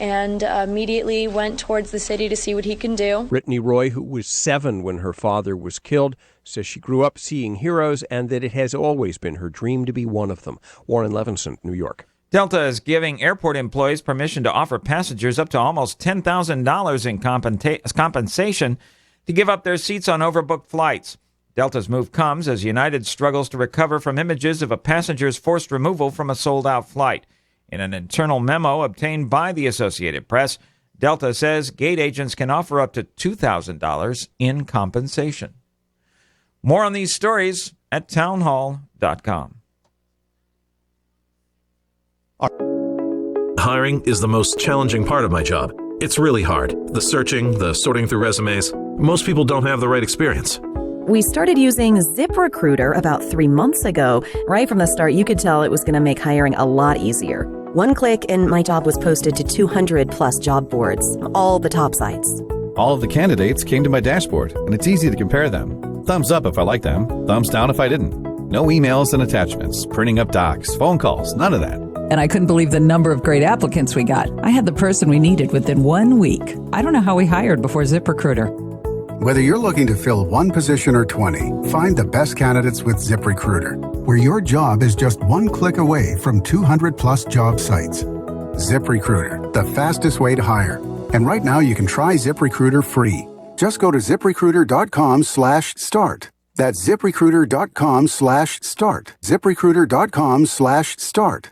and immediately went towards the city to see what he can do. Brittany Roy, who was 7 when her father was killed, says she grew up seeing heroes and that it has always been her dream to be one of them. Warren Levinson, New York. Delta is giving airport employees permission to offer passengers up to almost $10,000 in compensation to give up their seats on overbooked flights. Delta's move comes as United struggles to recover from images of a passenger's forced removal from a sold-out flight. In an internal memo obtained by the Associated Press, Delta says gate agents can offer up to $2,000 in compensation. More on these stories at townhall.com. Hiring is the most challenging part of my job. It's really hard. The searching, the sorting through resumes. Most people don't have the right experience. We started using ZipRecruiter about 3 months ago. Right from the start, you could tell it was going to make hiring a lot easier. One click and my job was posted to 200 plus job boards, all the top sites. All of the candidates came to my dashboard, and it's easy to compare them. Thumbs up if I like them, thumbs down if I didn't. No emails and attachments, printing up docs, phone calls, none of that. And I couldn't believe the number of great applicants we got. I had the person we needed within 1 week. I don't know how we hired before ZipRecruiter. Whether you're looking to fill one position or 20, find the best candidates with ZipRecruiter, where your job is just one click away from 200 plus job sites. ZipRecruiter, the fastest way to hire. And right now you can try ZipRecruiter free. Just go to ZipRecruiter.com/start. That's ZipRecruiter.com/start. ZipRecruiter.com/start.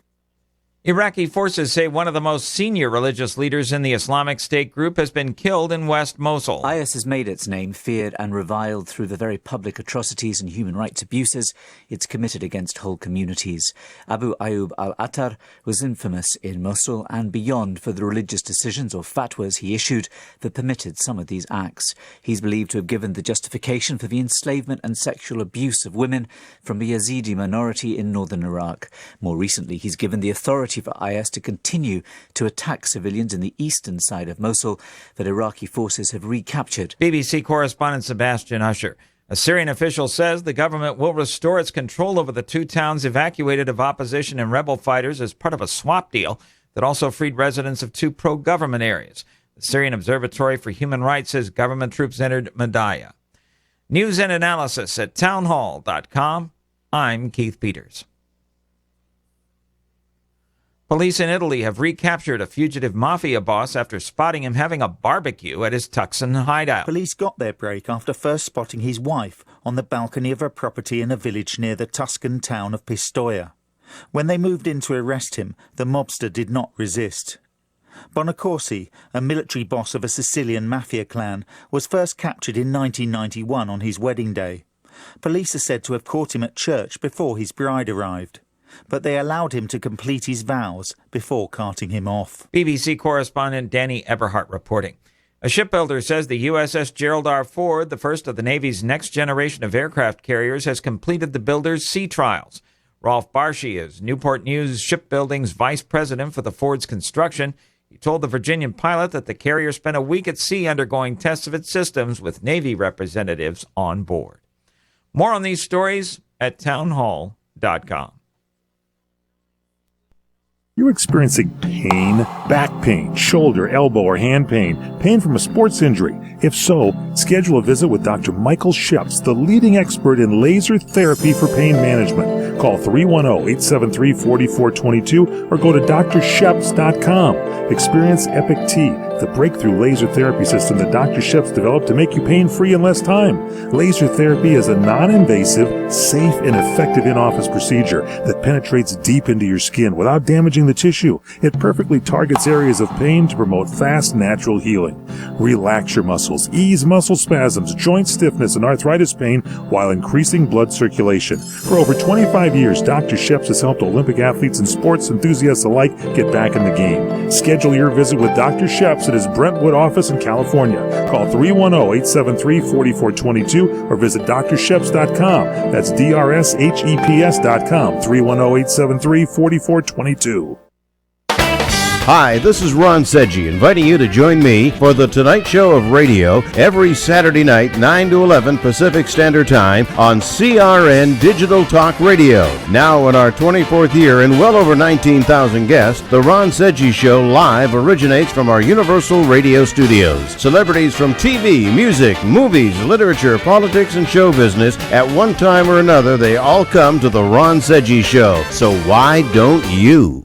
Iraqi forces say one of the most senior religious leaders in the Islamic State group has been killed in West Mosul. IS has made its name feared and reviled through the very public atrocities and human rights abuses it's committed against whole communities. Abu Ayyub al-Attar was infamous in Mosul and beyond for the religious decisions or fatwas he issued that permitted some of these acts. He's believed to have given the justification for the enslavement and sexual abuse of women from the Yazidi minority in northern Iraq. More recently, he's given the authority for IS to continue to attack civilians in the eastern side of Mosul that Iraqi forces have recaptured. BBC correspondent Sebastian Usher. A Syrian official says the government will restore its control over the two towns evacuated of opposition and rebel fighters as part of a swap deal that also freed residents of two pro-government areas. The Syrian Observatory for Human Rights says government troops entered Madaya. News and analysis at townhall.com. I'm Keith Peters. Police in Italy have recaptured a fugitive mafia boss after spotting him having a barbecue at his Tucson hideout. Police got their break after first spotting his wife on the balcony of her property in a village near the Tuscan town of Pistoia. When they moved in to arrest him, the mobster did not resist. Bonacorsi, a military boss of a Sicilian mafia clan, was first captured in 1991 on his wedding day. Police are said to have caught him at church before his bride arrived, but they allowed him to complete his vows before carting him off. BBC correspondent Danny Eberhardt reporting. A shipbuilder says the USS Gerald R. Ford, the first of the Navy's next generation of aircraft carriers, has completed the builder's sea trials. Rolf Barshi is Newport News Shipbuilding's vice president for the Ford's construction. He told the Virginian pilot that the carrier spent a week at sea undergoing tests of its systems with Navy representatives on board. More on these stories at townhall.com. You're experiencing pain, back pain, shoulder, elbow, or hand pain, pain from a sports injury. If so, schedule a visit with Dr. Michael Sheps, the leading expert in laser therapy for pain management. Call 310-873-4422 or go to drsheps.com. Experience Epic T, the breakthrough laser therapy system that Dr. Sheps developed to make you pain-free in less time. Laser therapy is a non-invasive, safe, and effective in-office procedure that penetrates deep into your skin without damaging the tissue. It perfectly targets areas of pain to promote fast, natural healing. Relax your muscles, ease muscle spasms, joint stiffness, and arthritis pain while increasing blood circulation. For over 25 years, Dr. Sheps has helped Olympic athletes and sports enthusiasts alike get back in the game. Schedule your visit with Dr. Sheps at his Brentwood office in California. Call 310-873-4422 or visit drsheps.com. That's DRSHEPS.com. 310-873-4422. Hi, this is Ron Sedgy, inviting you to join me for The Tonight Show of Radio every Saturday night, 9 to 11 Pacific Standard Time on CRN Digital Talk Radio. Now in our 24th year and well over 19,000 guests, The Ron Sedgy Show live originates from our Universal Radio studios. Celebrities from TV, music, movies, literature, politics, and show business, at one time or another, they all come to The Ron Sedgy Show. So why don't you?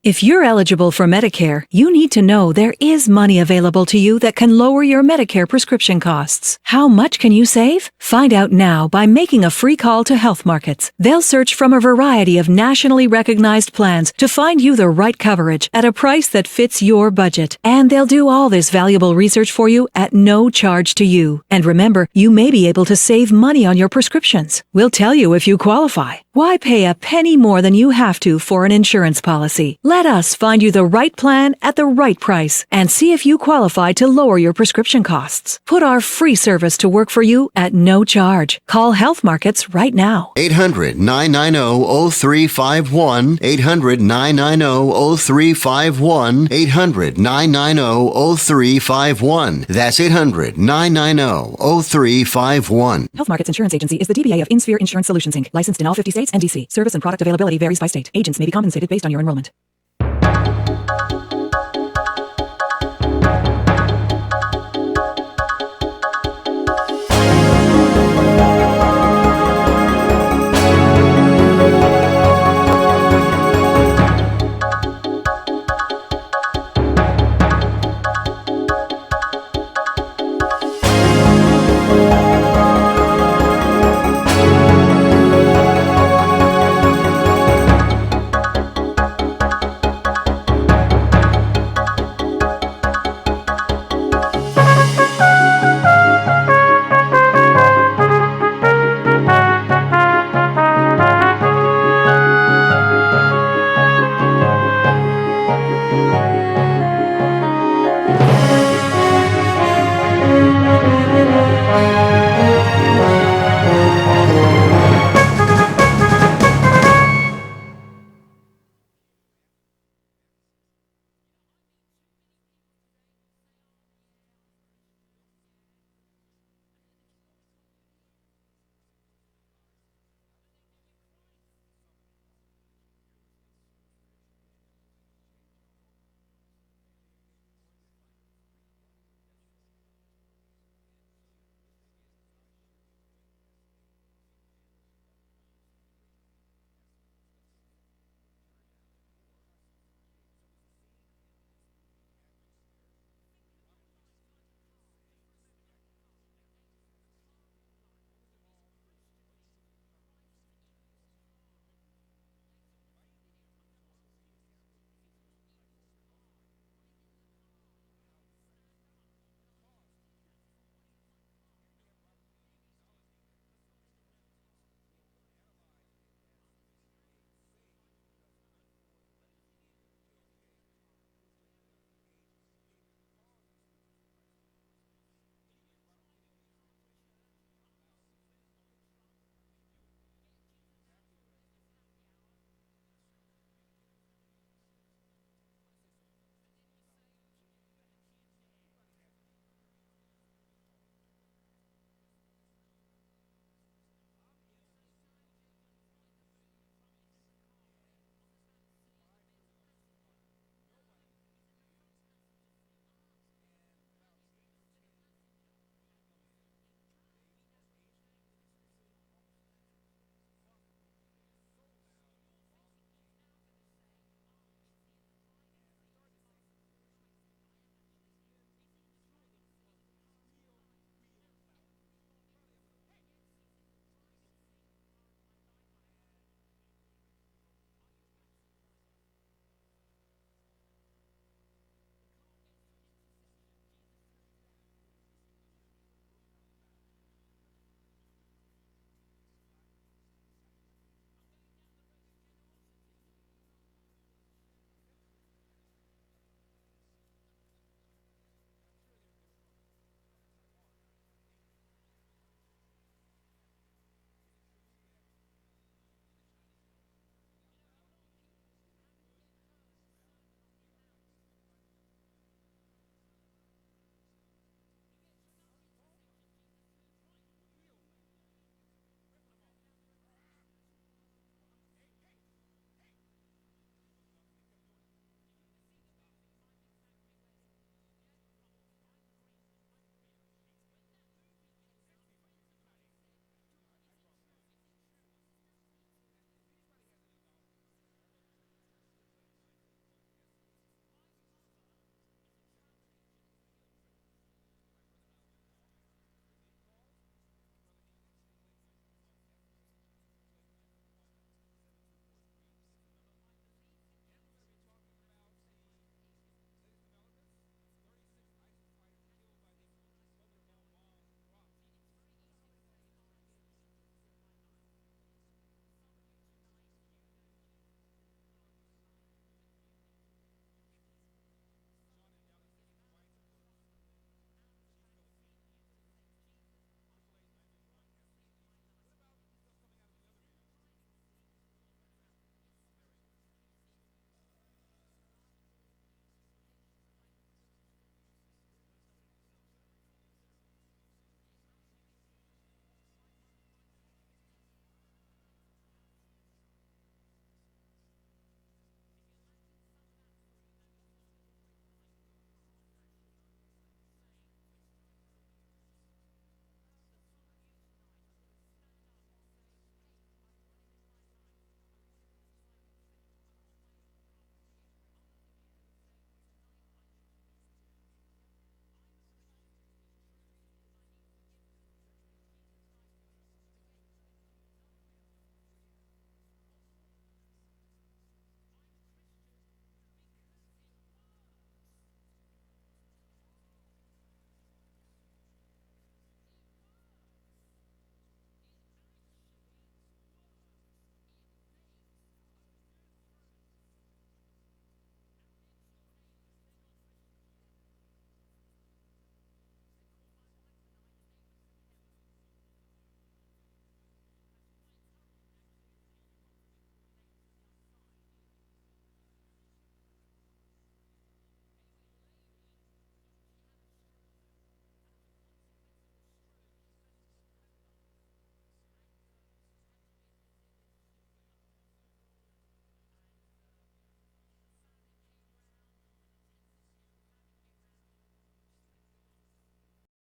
If you're eligible for Medicare, you need to know there is money available to you that can lower your Medicare prescription costs. How much can you save? Find out now by making a free call to Health Markets. They'll search from a variety of nationally recognized plans to find you the right coverage at a price that fits your budget. And they'll do all this valuable research for you at no charge to you. And remember, you may be able to save money on your prescriptions. We'll tell you if you qualify. Why pay a penny more than you have to for an insurance policy? Let us find you the right plan at the right price and see if you qualify to lower your prescription costs. Put our free service to work for you at no charge. Call Health Markets right now. 800-990-0351. 800-990-0351. 800-990-0351. That's 800-990-0351. Health Markets Insurance Agency is the DBA of InSphere Insurance Solutions, Inc., licensed in all 50 states and D.C. Service and product availability varies by state. Agents may be compensated based on your enrollment.